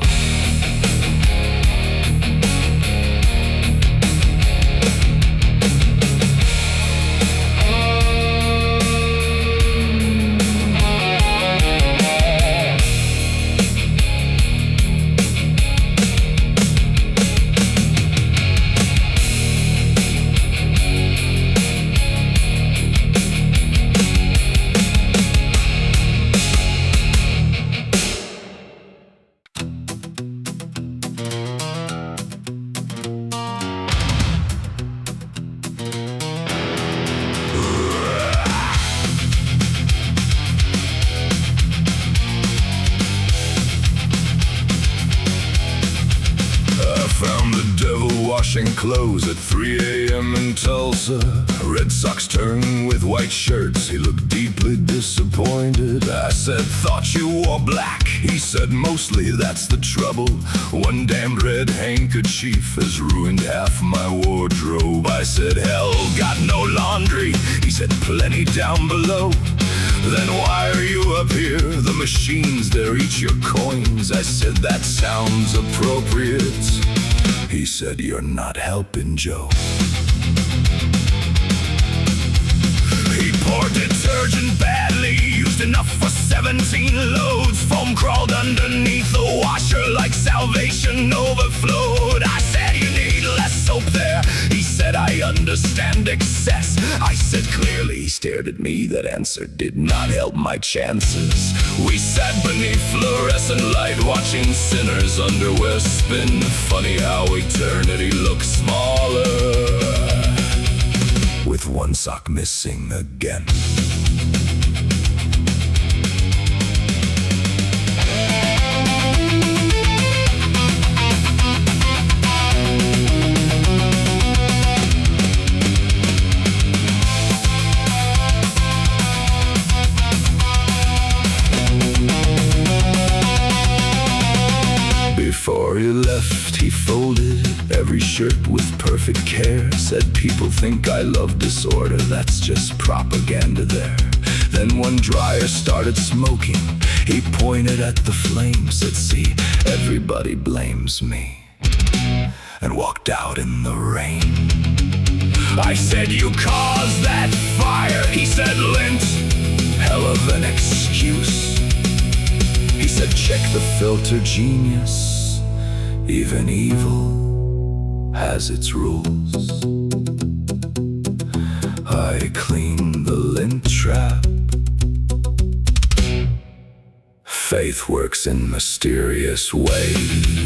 Speaker 1: Found the devil washing clothes at 3 a.m. in Tulsa. Red socks turned with white shirts, he looked deeply disappointed. I said, thought you wore black. He said, mostly that's the trouble. One damn red handkerchief has ruined half my wardrobe. I said, hell, got no laundry. He said, plenty down below. Then why are you up here? The machines there eat your coins. I said, that sounds appropriate. He said, you're not helping, Joe. He poured detergent badly, used enough for 17 loads. Foam crawled underneath the washer like salvation overflowed. I said, you need less soap there. He said, I understand excess. I said clearly. He stared at me. That answer did not help my chances. We sat beneath fluorescent light, watching sinners' underwear spin. Funny how eternity looks smaller with one sock missing again. Before he left, he folded every shirt with perfect care. Said, people think I love disorder, that's just propaganda there. Then one dryer started smoking. He pointed at the flames, said, see, everybody blames me, and walked out in the rain. I said, you caused that fire. He said, lint, hell of an excuse. He said, check the filter, genius. Even evil has its rules. I cleaned the lint trap. Faith works in mysterious ways.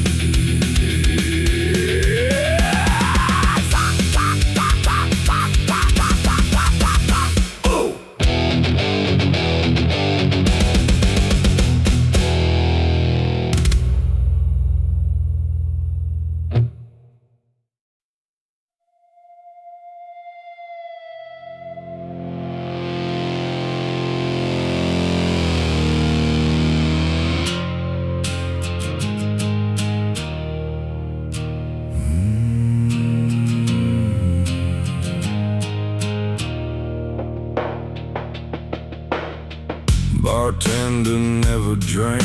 Speaker 1: Linda never drank,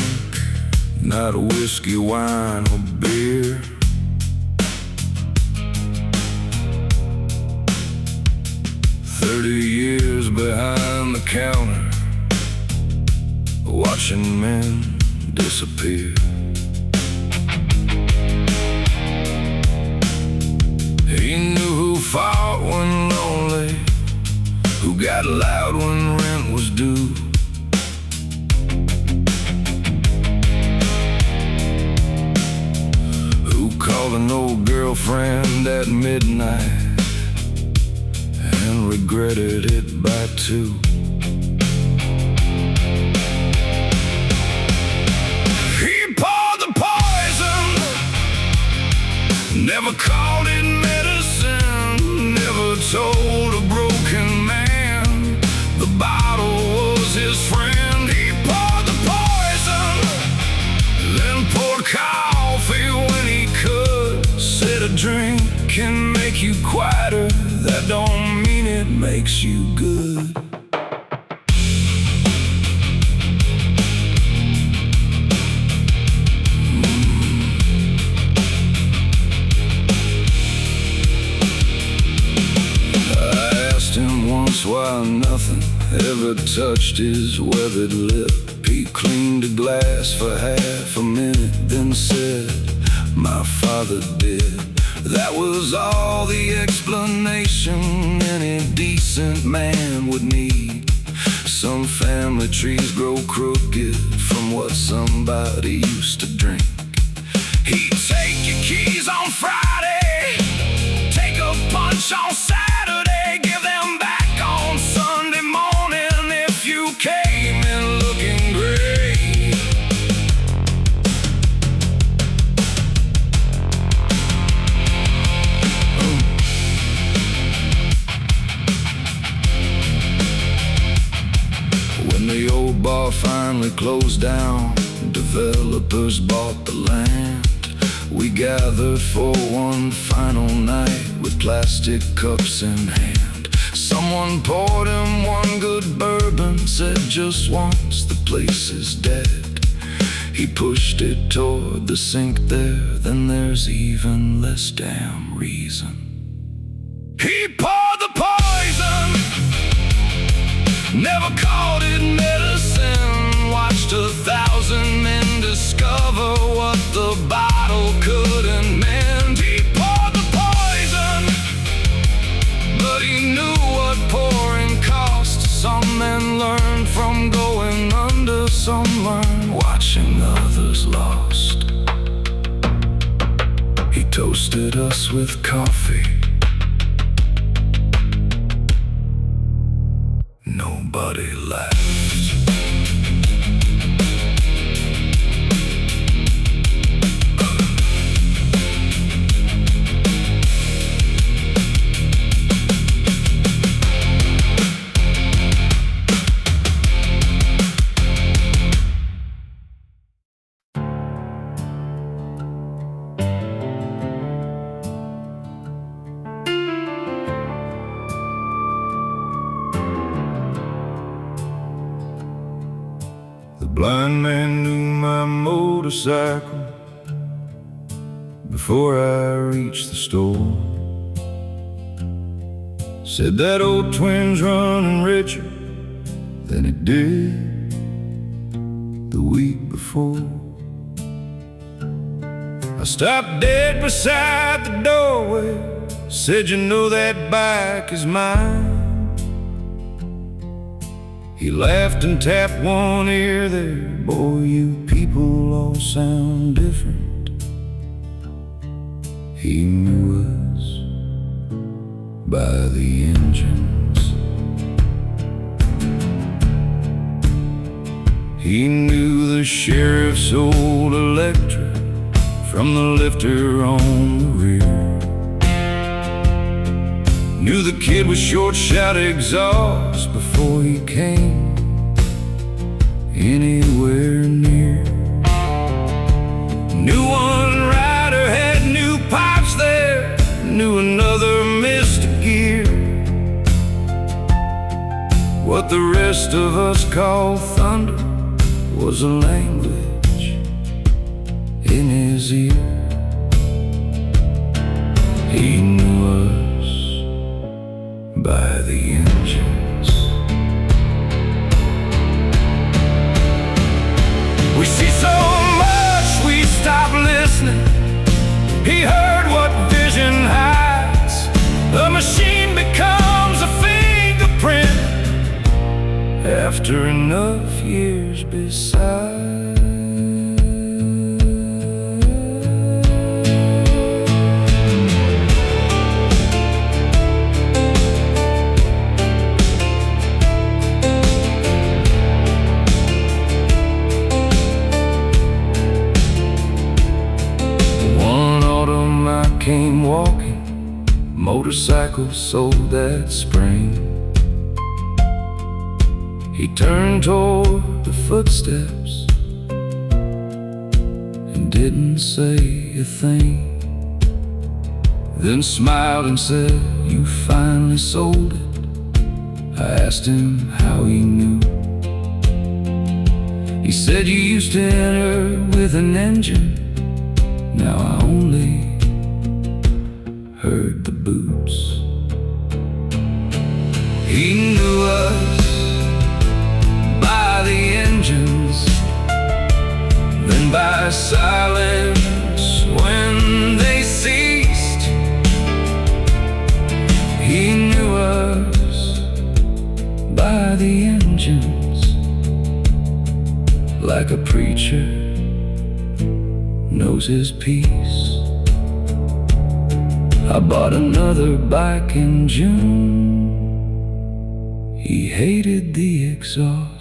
Speaker 1: not whiskey, wine, or beer. "30 years behind the counter, watching men disappear." He knew who fought when lonely, who got loud when rent was due. Who called an old girlfriend at midnight and regretted it by 2. He poured the poison, never called it medicine, never told a broken man the bottle was his friend. He poured the poison, then poured coffee when he could. Said a drink can make you quieter, that don't mean it makes you good. Why nothing ever touched his weathered lip. He cleaned a glass for half a minute, then said, "My father did." That was all the explanation any decent man would need. Some family trees grow crooked from what somebody used to drink. He'd take your keys on Friday, take a punch on Saturday, give them back on Sunday morning if you came in looking great. When the old bar finally closed down, developers bought the land. We gathered for one final night with plastic cups in hand. Someone poured him one good bourbon, said just once, the place is dead. He pushed it toward the sink there, then there's even less damn reason. He poured the poison, never called it medicine, watched 1,000 men discover what the bottle couldn't mend. He poured the poison, but he knew what pouring cost. Some men learn from going under, some learn watching others lost. He toasted us with coffee. Nobody laughed. Blind man knew my motorcycle before I reached the store. Said that old twin's running richer than it did the week before. I stopped dead beside the doorway, said, "You know that bike is mine." He laughed and tapped one ear there. "Boy, you people all sound different." He knew us by the engines. He knew the sheriff's old Electra from the lifter on the rear. Knew the kid with short-shot exhaust before he came anywhere near. Knew one rider had new pipes there, knew another missed a gear. What the rest of us call thunder, was a language in his ear. He knew us by the engines. We see so much, we stop listening. He heard what vision hides. The machine becomes a fingerprint after enough years beside. Came walking, motorcycle sold that spring. He turned toward the footsteps and didn't say a thing, then smiled and said, "You finally sold it." I asked him how he knew. He said, "You used to enter with an engine, now I only heard the boots." He knew us by the engines, then by silence when they ceased. He knew us by the engines, like a preacher knows his piece. I bought another bike in June. He hated the exhaust.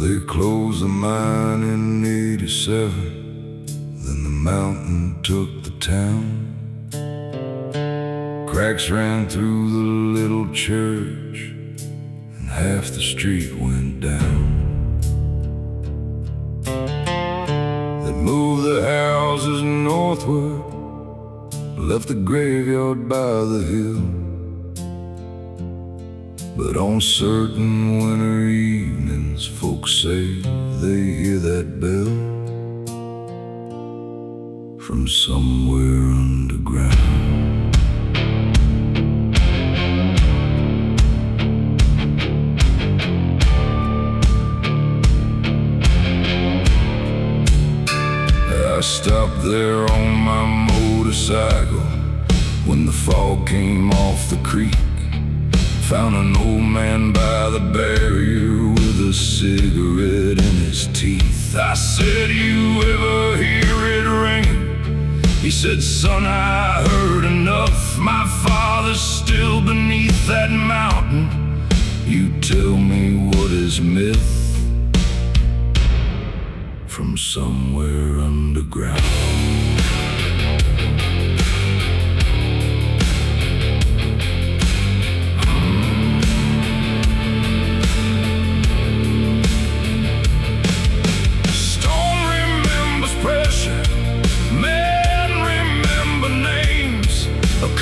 Speaker 1: They closed the mine in '87, then the mountain took the town. Cracks ran through the little church, and half the street went down. They moved the houses northward, left the graveyard by the hill. But on certain winter evenings, folks say they hear that bell from somewhere underground. I stopped there on my motorcycle when the fog came off the creek. Found an old man by the barrier with a cigarette in his teeth. I said, "You ever hear it ringing?" He said, "Son, I heard enough. My father's still beneath that mountain. You tell me what is myth from somewhere underground."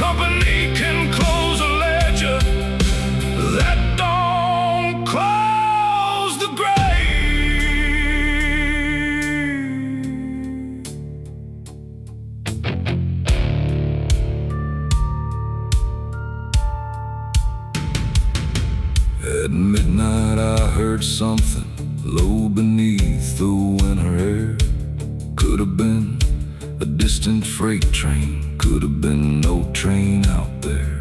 Speaker 1: Company can close a ledger that don't close the grave. At midnight I heard something low beneath the winter air. Could have been a distant freight train, could have been no train out there.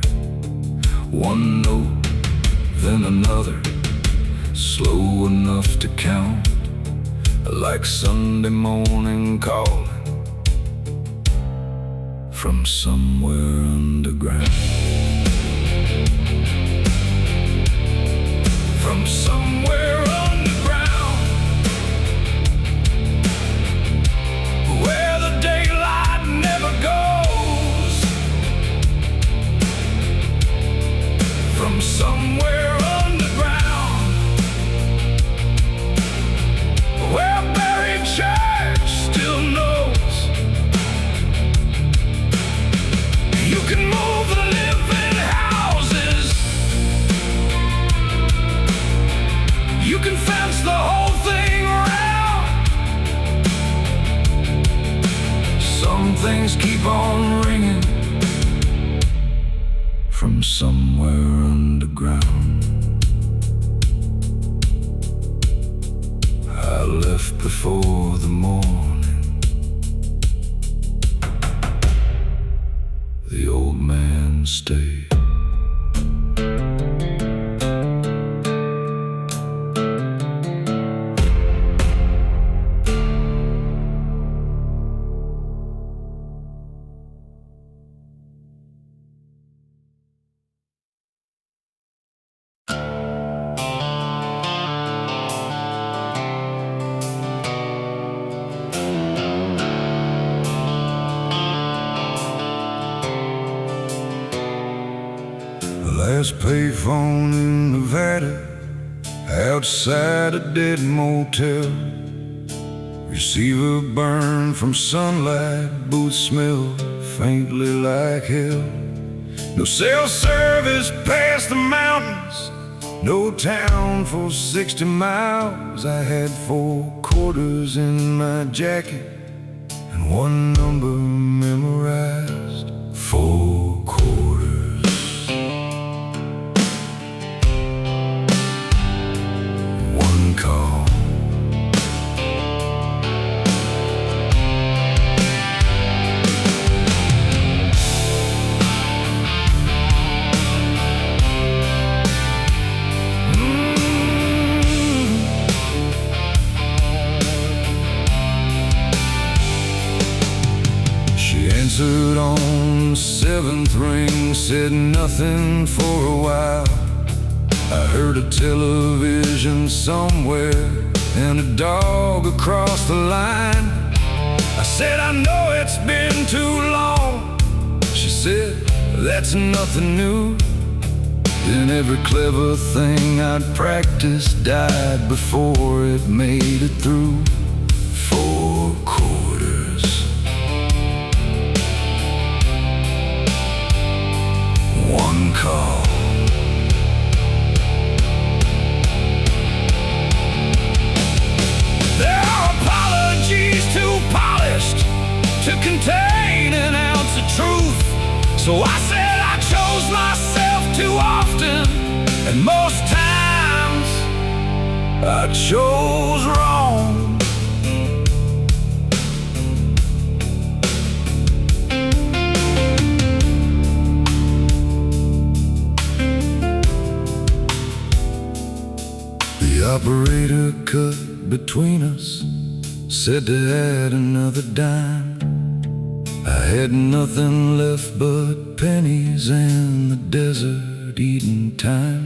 Speaker 1: One note, then another, slow enough to count, like Sunday morning calling from somewhere underground. From somewhere underground. from somewhere underground. I left before the morning. The old man stayed. Last payphone in Nevada, outside a dead motel. Receiver burned from sunlight, booth smelled faintly like hell. No cell service past the mountains, no town for 60 miles. I had 4 quarters in my jacket and one number memorized. 4 quarters. Call. She answered on the 7th ring, said nothing for a while. I heard a television somewhere and a dog across the line. I said, I know it's been too long. She said, that's nothing new. Then every clever thing I'd practiced died before it made it through. 4 quarters. One call. Too polished to contain an ounce of truth. So I said I chose myself too often, and most times I chose wrong. The operator cut between us, said to add another dime. I had nothing left but pennies and the desert eating time.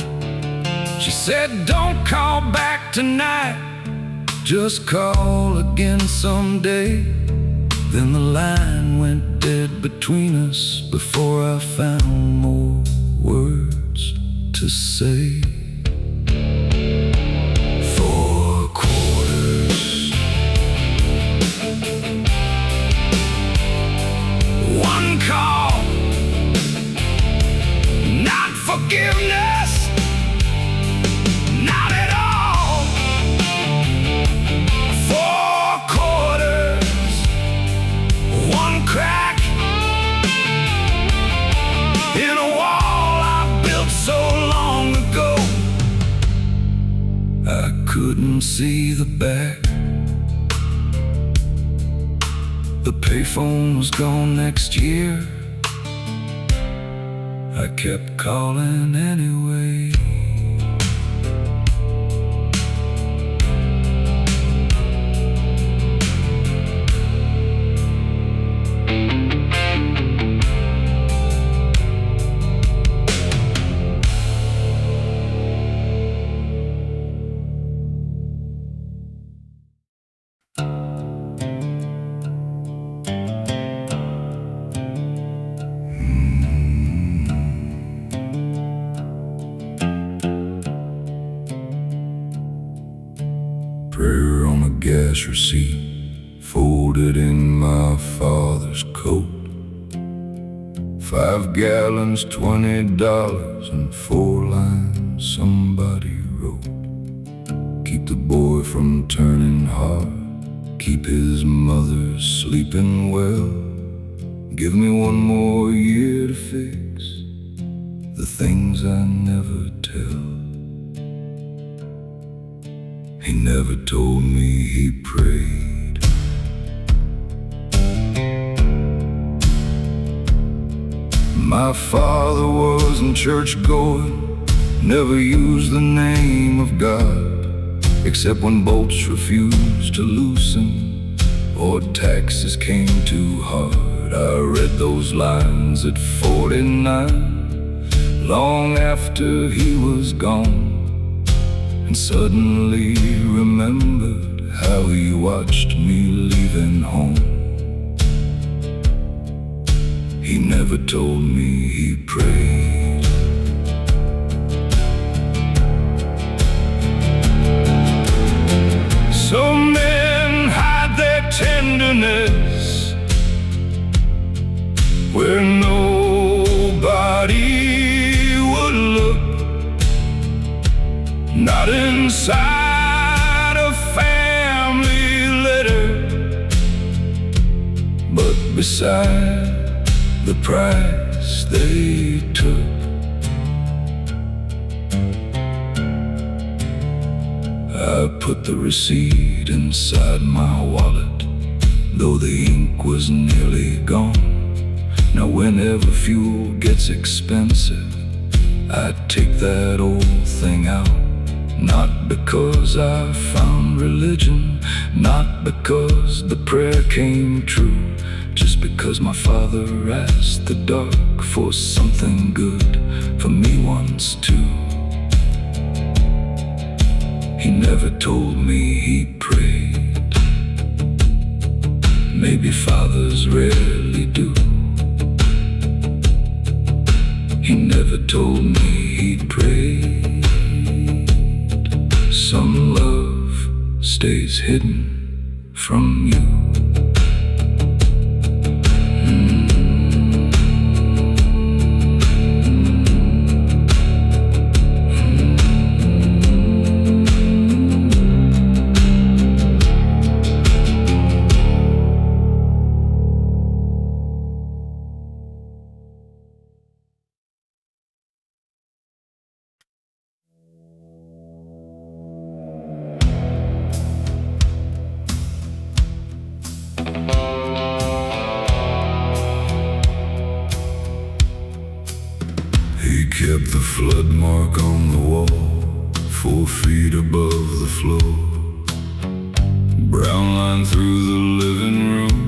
Speaker 1: She said, don't call back tonight, just call again someday. Then the line went dead between us before I found more words to say. 4 quarters. One call. Not forgiveness, not at all. 4 quarters. One crack in a wall I built so long ago. I couldn't see the back. The payphone was gone next year. I kept calling anyway. Prayer on a gas receipt, folded in my father's coat. 5 gallons, $20, and 4 lines somebody wrote. Keep the boy from turning hard, keep his mother sleeping well. Give me 1 more year to fix the things I never tell. He never told me he prayed. My father wasn't church-going, never used the name of God, except when bolts refused to loosen or taxes came too hard. I read those lines at 49, long after he was gone, and suddenly remembered how he watched me leaving home. He never told me he prayed. Some men hide their tenderness where nobody would look, not inside a family letter, but beside the price they took. I put the receipt inside my wallet, though the ink was nearly gone. Now whenever fuel gets expensive, I take that old thing out. Not because I found religion, not because the prayer came true, just because my father asked the dark for something good for me once too. He never told me he prayed. Maybe fathers rarely do. He never told me he prayed. Some love stays hidden from you. He kept the flood mark on the wall, 4 feet above the floor. Brown line through the living room,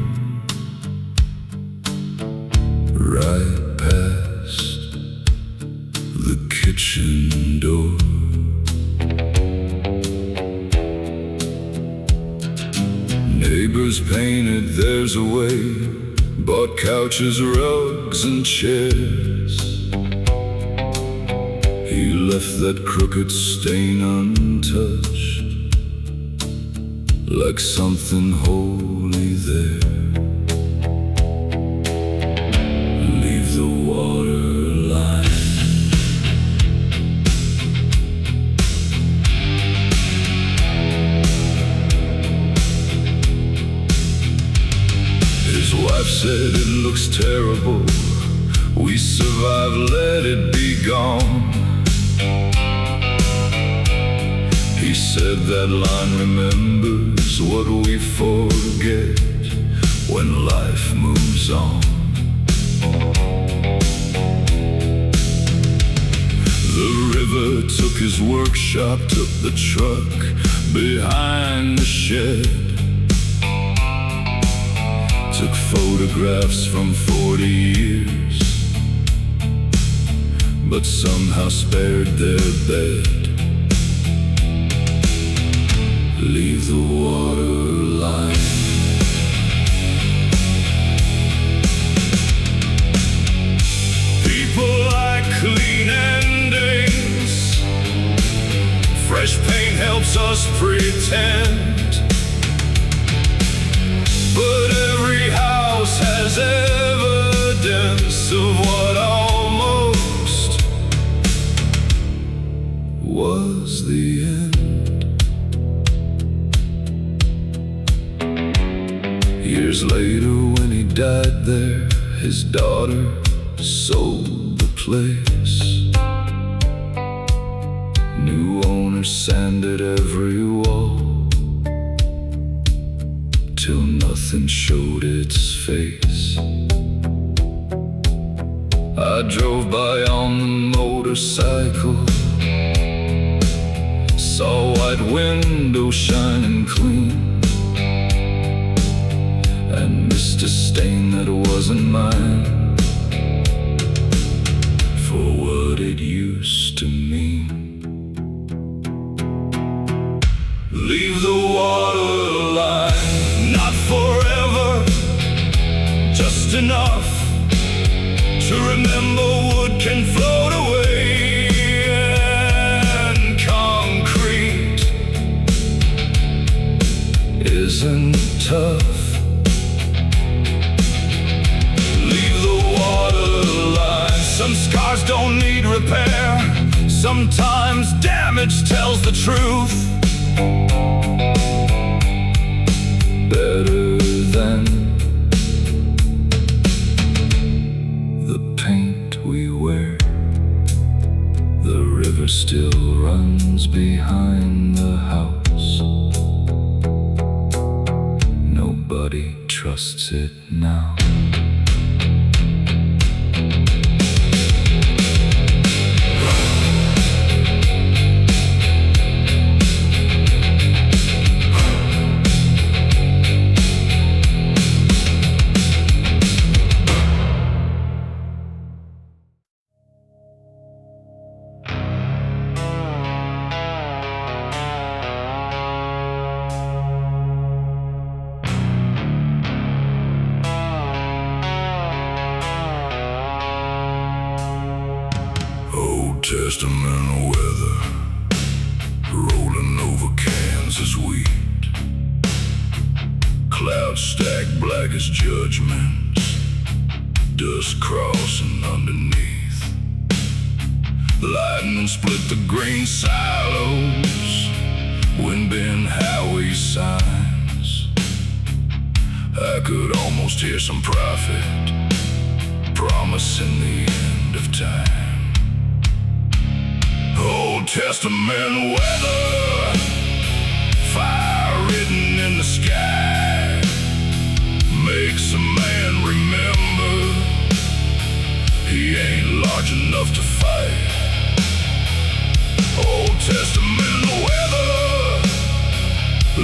Speaker 1: right past the kitchen door. Neighbors painted theirs away, bought couches, rugs, and chairs. He left that crooked stain untouched, like something holy there. Leave the water line. His wife said it looks terrible, we survived, let it be gone. He said that line remembers what we forget when life moves on. The river took his workshop, took the truck behind the shed, took photographs from 40 years, but somehow spared their bed. Leave the water line. People like clean endings, fresh paint helps us pretend, but every house has evidence of what almost was the end. Years later, when he died there, his daughter sold the place. New owner sanded every wall till nothing showed its face. I drove by on the motorcycle, saw white windows shining clean, and missed a stain that wasn't mine, for what it used to mean. Leave the waterline, not forever, just enough to remember wood can float away, and concrete isn't tough. Leave the waterline. Some scars don't need repair. Sometimes damage tells the truth better than the paint we wear. The river still runs behind the house. Nobody trusts it now. Old Testament weather rolling over Kansas wheat. Clouds stacked black as judgments, dust crossing underneath. Lightning split the grain silos, wind bent highway signs. I could almost hear some prophet promising the end of time. Old Testament weather, fire written in the sky, makes a man remember he ain't large enough to fight. Old Testament weather,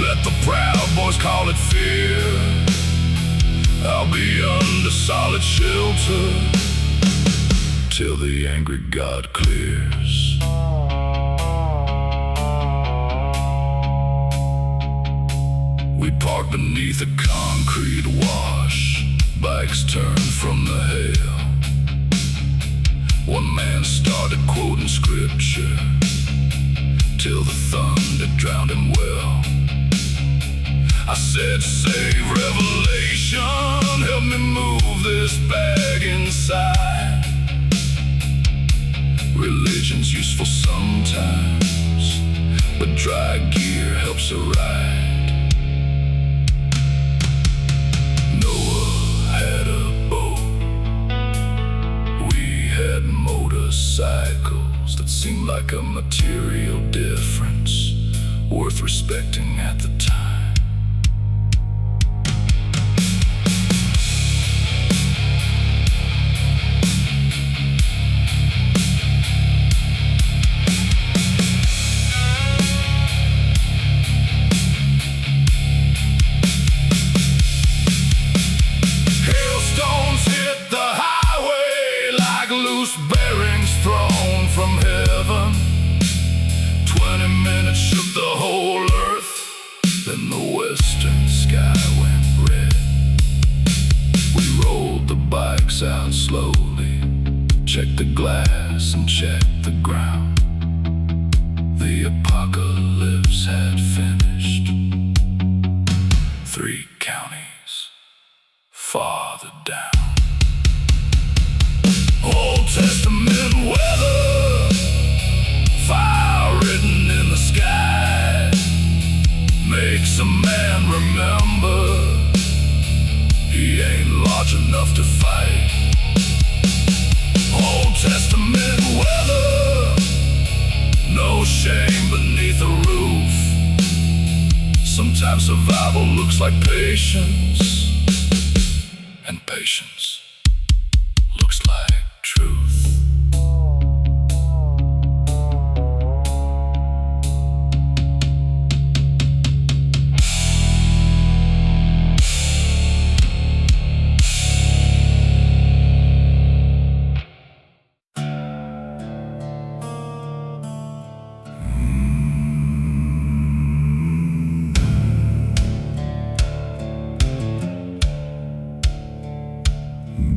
Speaker 1: let the proud boys call it fear. I'll be under solid shelter till the angry God clears. We parked beneath a concrete wash, bikes turned from the hail. One man started quoting scripture till the thunder drowned him well. I said, save revelation, help me move this bag inside. Religion's useful sometimes, but dry gear helps a ride. Noah had a boat, we had motorcycles that seemed like a material difference, worth respecting at the time. Loose bearings thrown from heaven. 20 minutes shook the whole earth. Then the western sky went red. We rolled the bikes out slowly, checked the glass and checked the ground. The apocalypse had finished. 3 counties farther down. Old Testament weather, fire written in the sky, makes a man remember he ain't large enough to fight. Old Testament weather, no shame. Sometimes survival looks like patience, and patience looks like truth.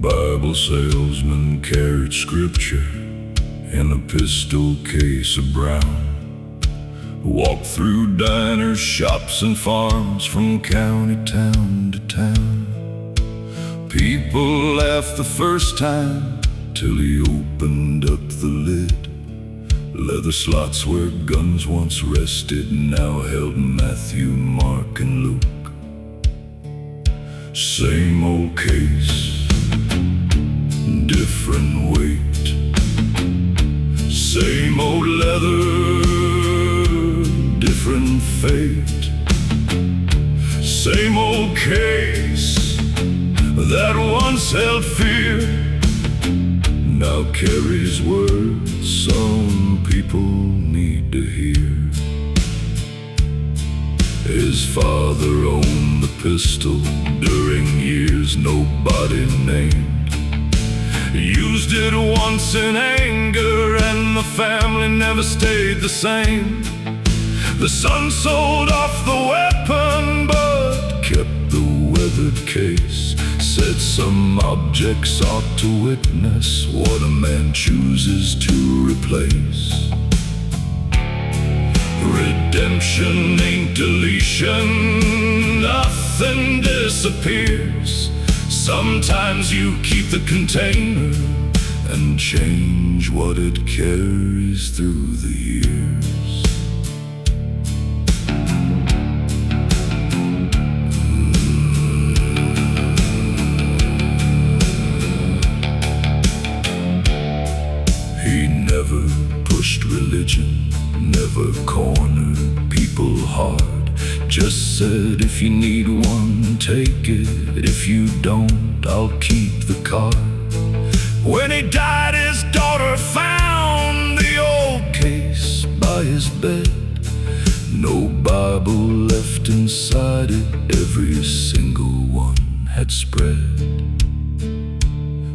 Speaker 1: Bible salesman carried scripture in a pistol case of brown. Walked through diners, shops, and farms from county town to town. People laughed the first time till he opened up the lid. Leather slots where guns once rested now held Matthew, Mark, and Luke. Same old case, different weight. Same old leather, different fate. Same old case that once held fear now carries words some people need to hear. His father owned the pistol during years nobody named. Used it once in anger and the family never stayed the same. The son sold off the weapon but kept the weathered case. Said some objects ought to witness what a man chooses to replace. Redemption ain't deletion, nothing disappears. Sometimes you keep the container and change what it carries through the years. He never pushed religion, never cornered people hard. Just said, if you need one, take it. If you don't, I'll keep the car. When he died, his daughter found the old case by his bed. No Bible left inside it, every single one had spread.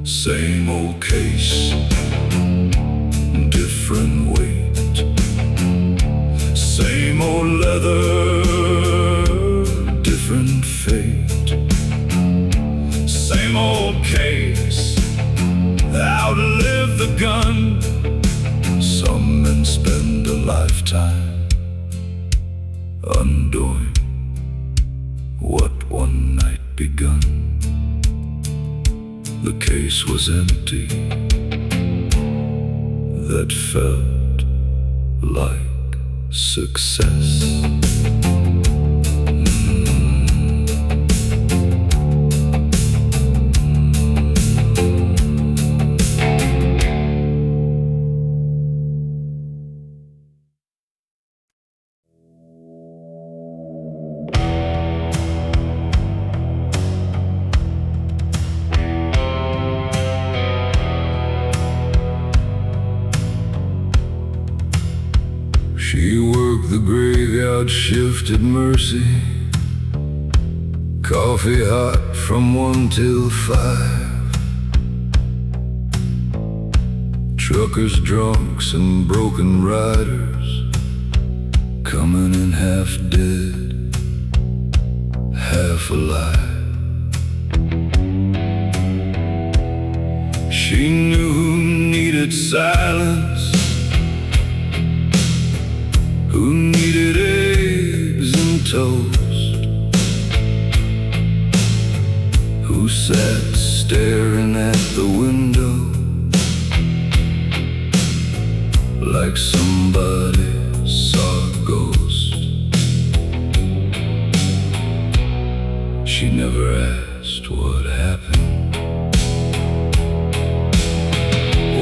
Speaker 1: Same old case, different weight. Same old leather, different fate. Same old case, outlive the gun. Some men spend a lifetime undoing what one night begun. The case was empty, that felt like success. She worked the graveyard shift at Mercy. Coffee hot from 1 till 5. Truckers, drunks, and broken riders coming in half dead, half alive. She knew who needed silence, who needed eggs and toast, who sat staring at the window like somebody saw a ghost. She never asked what happened.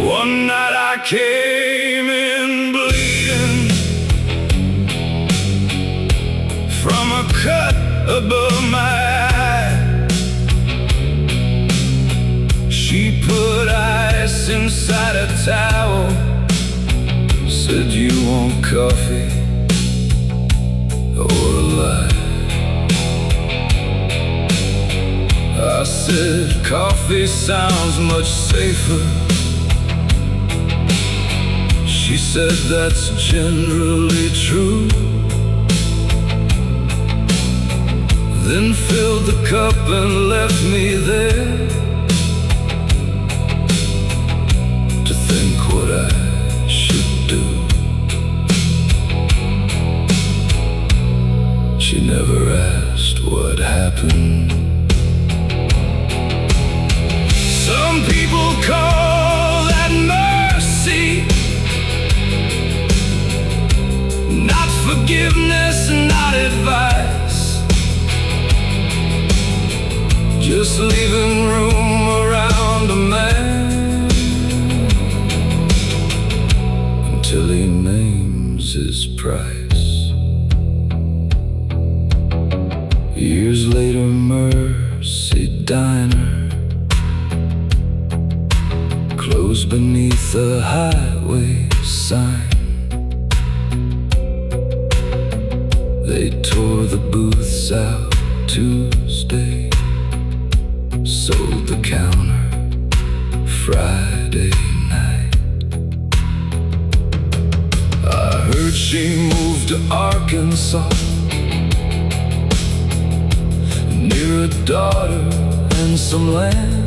Speaker 1: One night I came in bleeding from a cut that towel. Said you want coffee or a lie. I said coffee sounds much safer. She said that's generally true. Then filled the cup and left me there to think what I should do. She never asked what happened. Some people call that mercy, not forgiveness, not advice, just leaving room around a man until he names his price. Years later, Mercy Diner closed beneath a highway sign. They tore the booths out Tuesday, sold the counter Friday night. I heard she moved to Arkansas, near a daughter and some land.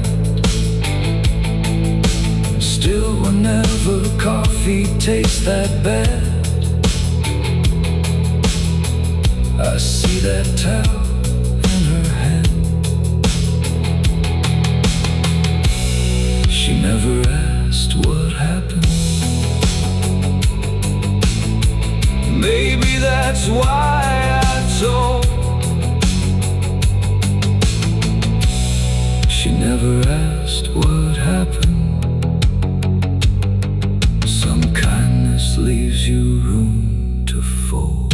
Speaker 1: Still, whenever coffee tastes that bad, I see that towel in her hand. She never asked what happened. Maybe that's why I told. She never asked what happened. Some kindness leaves you room to fold.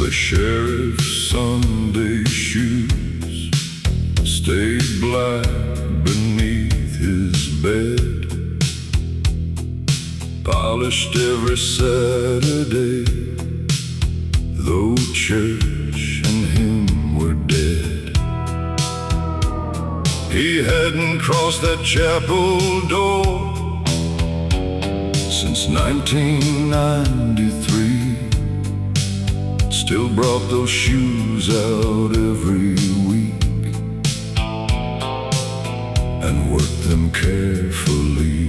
Speaker 1: The sheriff's Sunday shoes stayed black beneath his bed, polished every Saturday, though church and him were dead. He hadn't crossed that chapel door since 1993. Still brought those shoes out every week and worked them carefully.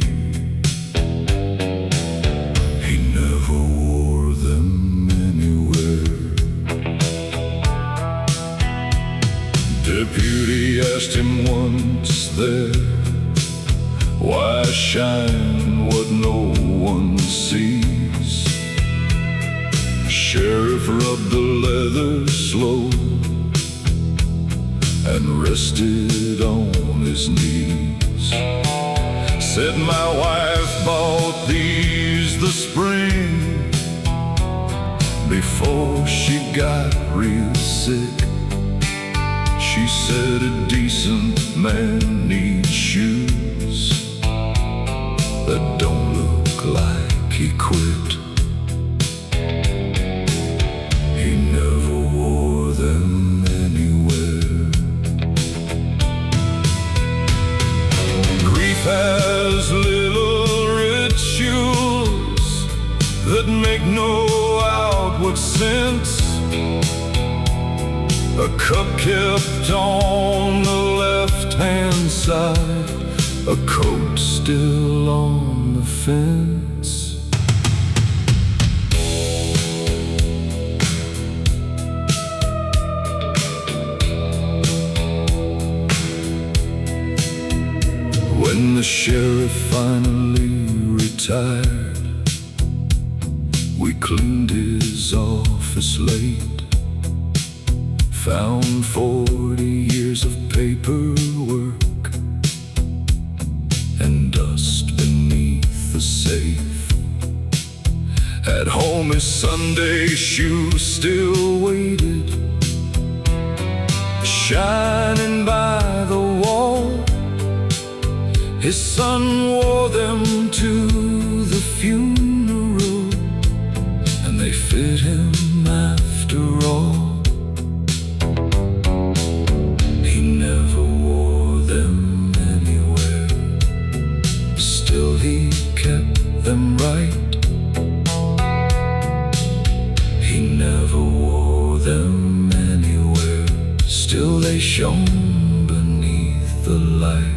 Speaker 1: He never wore them anywhere. Deputy asked him once there, why shine what no one sees? Sheriff rubbed the leather slow and rested on his knees. Said my wife bought these the spring before she got real sick. She said a decent man needs shoes that don't look like he quit. He never wore them anywhere. Grief has little rituals that make no outward sense, a cup kept on the left-hand side, a coat still on the fence. When the sheriff finally retired, we cleaned his office late, found 40 years of paperwork and dust beneath the safe. At home his Sunday shoes still waited, shining by the wall. His son wore them to the funeral, and they fit him after all. He never wore them anywhere, still he kept them right. He never wore them anywhere, still they shone beneath the light.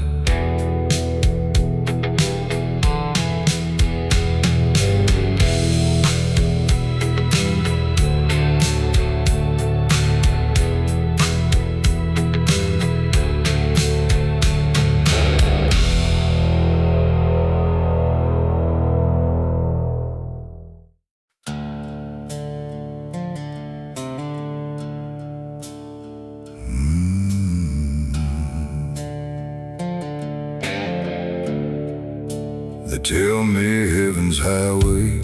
Speaker 1: They tell me heaven's highway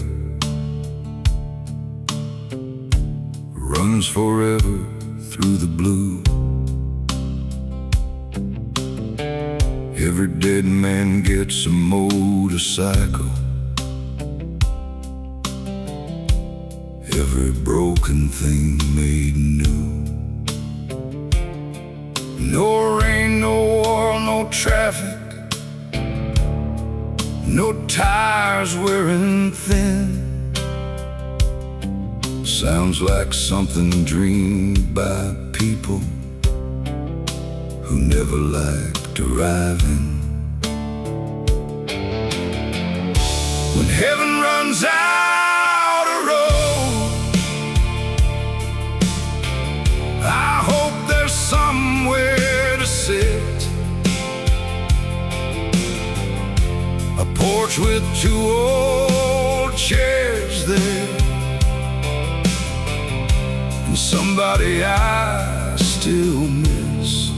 Speaker 1: runs forever through the blue. Every dead man gets a motorcycle, every broken thing made new. No rain, no oil, no traffic, no tires wearing thin. Sounds like something dreamed by people who never liked driving. When heaven runs out of road, I hope there's somewhere to sit, a porch with 2 old chairs there, and somebody I still miss.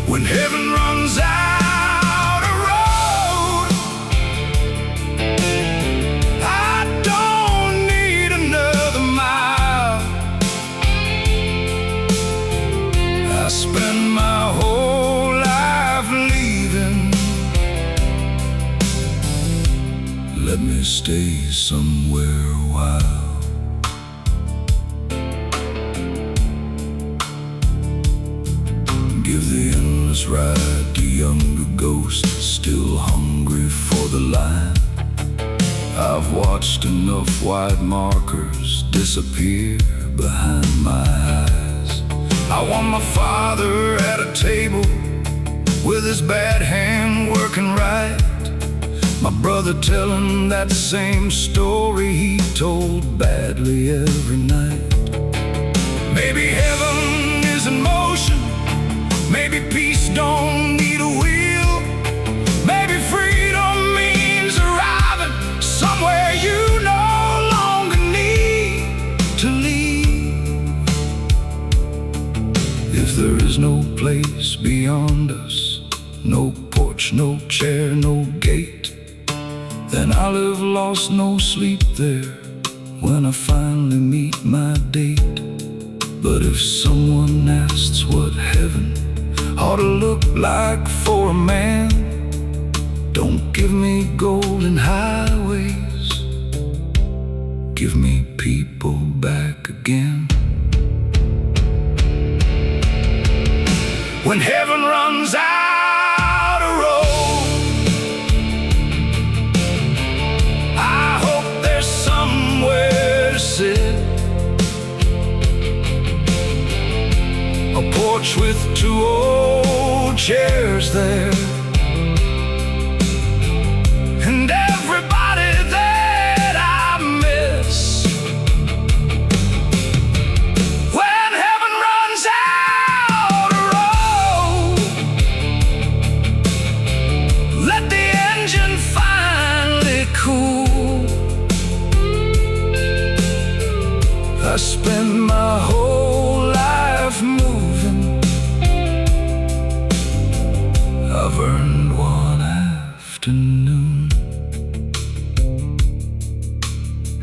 Speaker 1: When heaven runs out of road, I don't need another mile. I spend my whole life leaving. Let me stay somewhere a while. Give the endless ride to younger ghosts still hungry for the line. I've watched enough white markers disappear behind my eyes. I want my father at a table with his bad hand working right, my brother telling that same story he told badly every night. Maybe heaven is in motion, maybe peace don't need a wheel, maybe freedom means arriving somewhere you no longer need to leave. If there is no place beyond us, no porch, no chair, no gate, then I live lost, no sleep there when I finally meet my date. But if someone asks what heaven ought to look like for a man, don't give me golden highways, give me people back again. When heaven runs out of road, I hope porch with two old chairs there, and everybody that I miss. When heaven runs out of road, let the engine finally cool. I spent my whole life moving. I've earned one afternoon.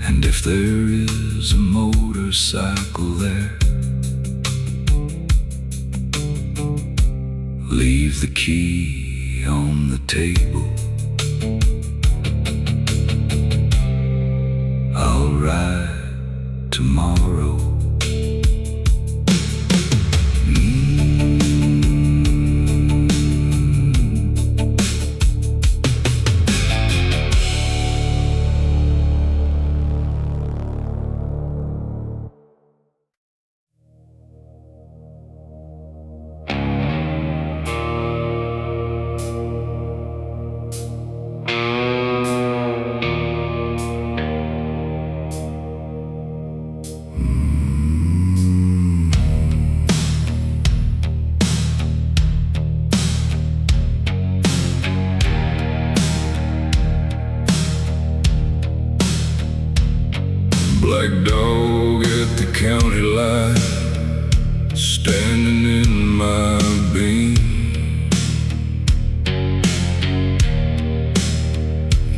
Speaker 1: And if there is a motorcycle there, leave the key on the table. I'll ride tomorrow. Black dog at the county line, standing in my beam.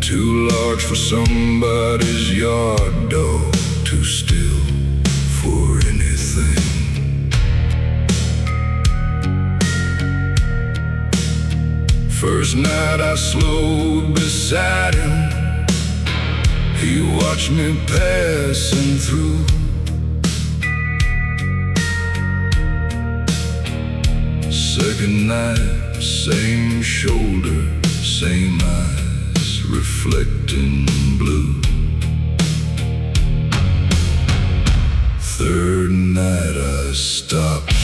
Speaker 1: Too large for somebody's yard dog, too still for anything. First night I slowed beside him, he watched me passing through. Second night, same shoulder, same eyes, reflecting blue. Third night I stopped.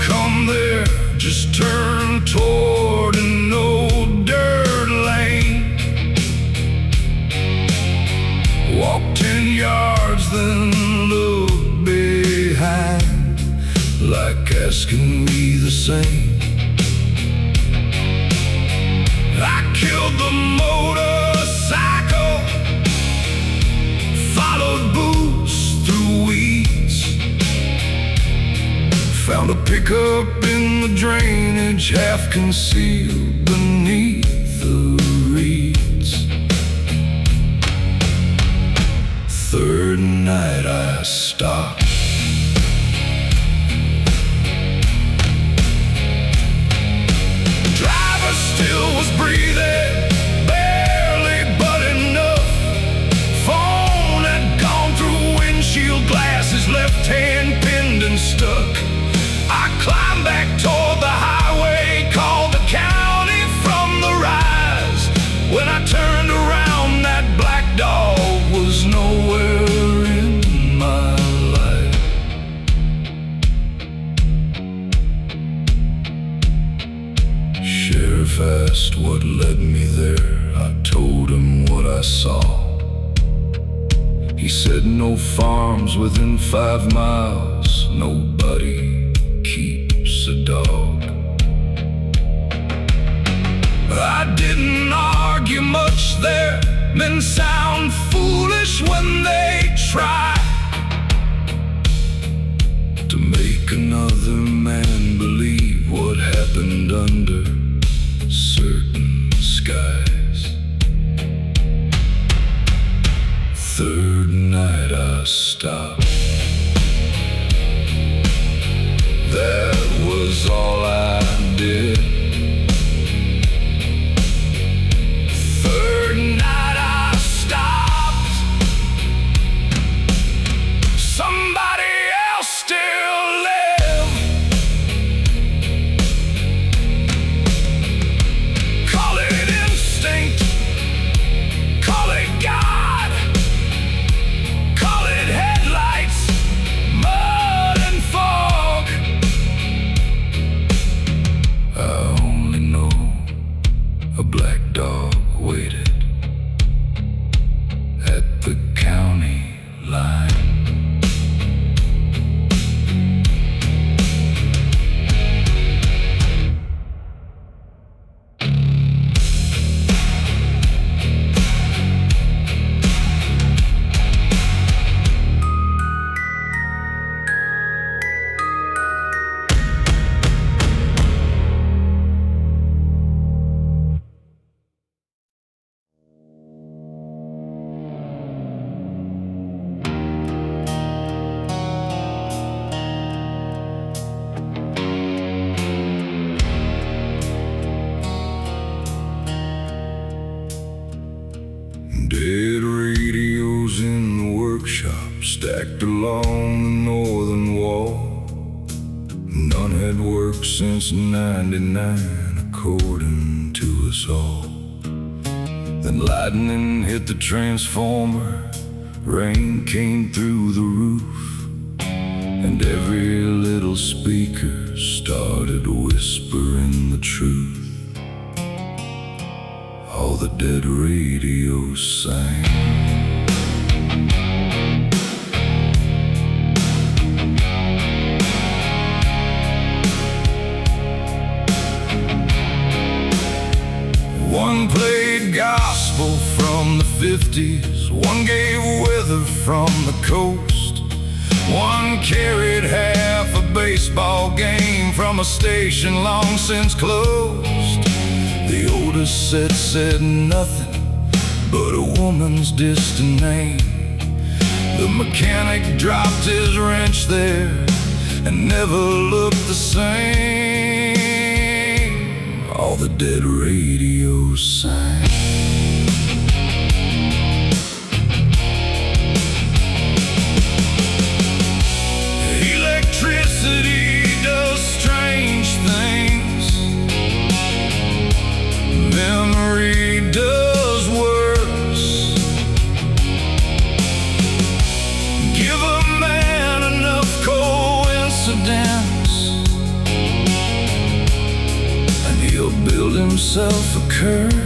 Speaker 1: Come there, just turn toward an old dirt lane. Walk 10 yards, then look behind, like asking me the same. I killed the motorcycle, followed boots through weeds, found a pickup in the drainage, half concealed beneath the reeds. Third night I stopped. Driver still was breathing, barely but enough. Phone had gone through windshield glass, his left hand pinned and stuck. I climbed back toward the highway, called the county from the rise. When I turned around, that black dog was nowhere in my life. Sheriff asked what led me there. I told him what I saw. He said no farms within 5 miles, nobody keeps a dog. I didn't argue much there. Men sound foolish when they try to make another man believe what happened under certain skies. Third night I stopped. That was all I did. Third night I stopped. Somebody else still lived. along the northern wall. None had worked since '99, according to us all. Then lightning hit the transformer, rain came through the roof, and every little speaker started whispering the truth. All the dead radios sang. One played gospel from the 50s, one gave weather from the coast, one carried half a baseball game from a station long since closed. The oldest set said nothing but a woman's distant name. The mechanic dropped his wrench there and never looked the same. All the dead radios sang. Electricity does strange things. Memory does worse. Give a man enough coincidence and he'll build himself a curse.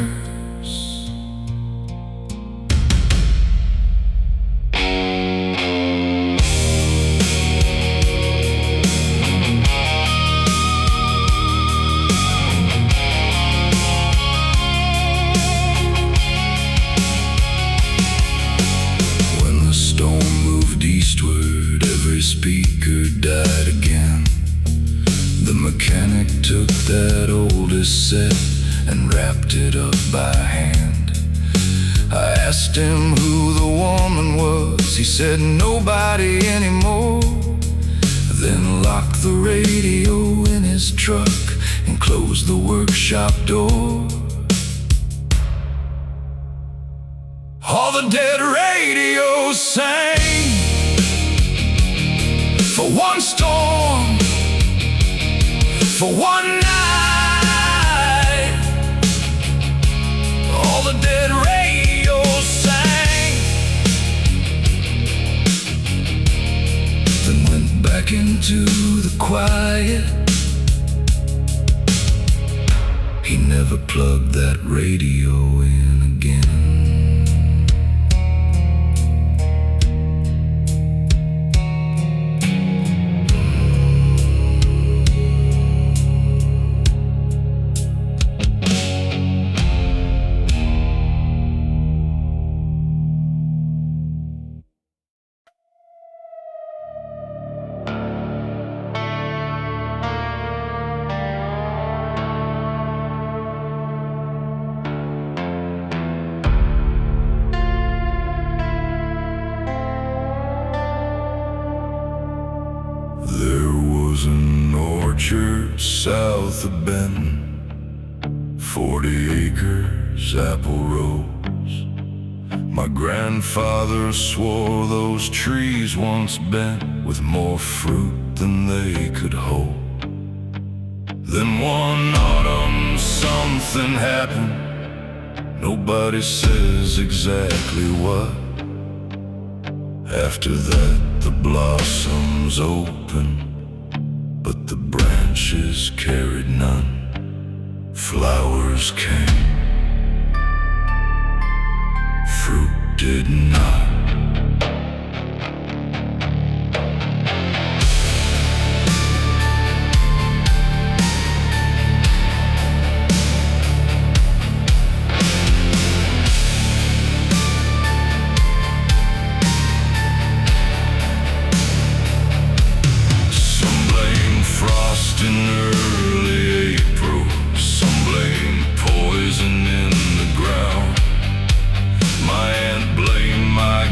Speaker 1: Every speaker died again. The mechanic took that oldest set and wrapped it up by hand. I asked him who the woman was. He said nobody anymore. Then locked the radio in his truck and closed the workshop door. All the dead radios sang for one storm, for one night. All the dead radios sang, then went back into the quiet. He never plugged that radio in again. There was an orchard south of Benton, 40 acres, apple rows. My grandfather swore those trees once bent with more fruit than they could hold. Then one autumn something happened, nobody says exactly what. After that the blossoms opened, but the branches carried none. Flowers came, fruit did not. In early April, some blame poison in the ground. My aunt blamed my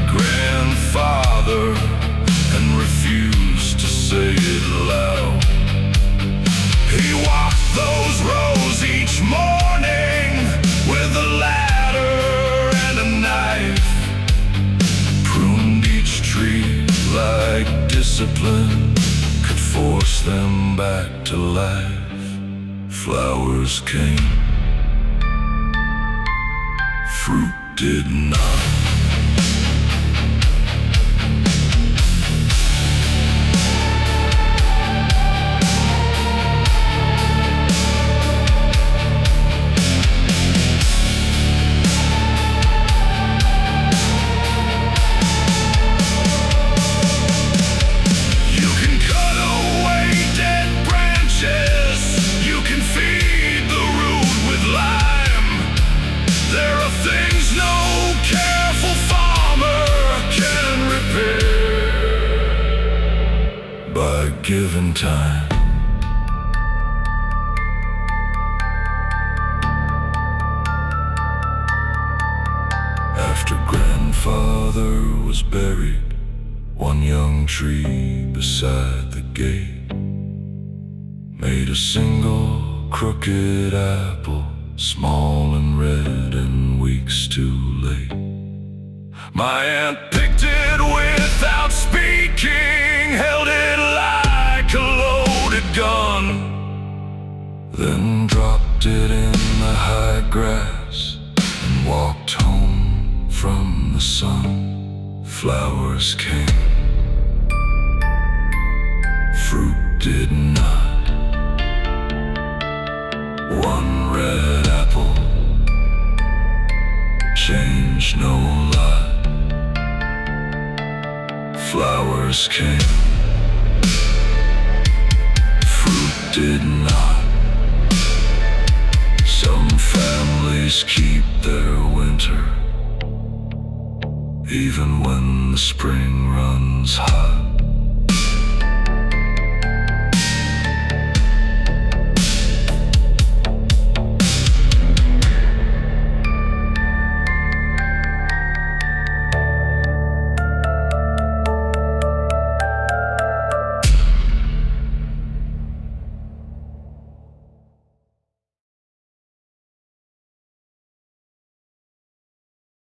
Speaker 1: discipline could force them back to life. Flowers came, fruit did not. Given time, after grandfather was buried, one young tree beside the gate made a single crooked apple, small and red and weeks too late. My aunt picked it without speaking, held it like a loaded gun, then dropped it in the high grass and walked home from the sun. Flowers came, fruit did not. One red apple changed no lot. Flowers came, fruit did not. Some families keep their winter, even when the spring runs hot.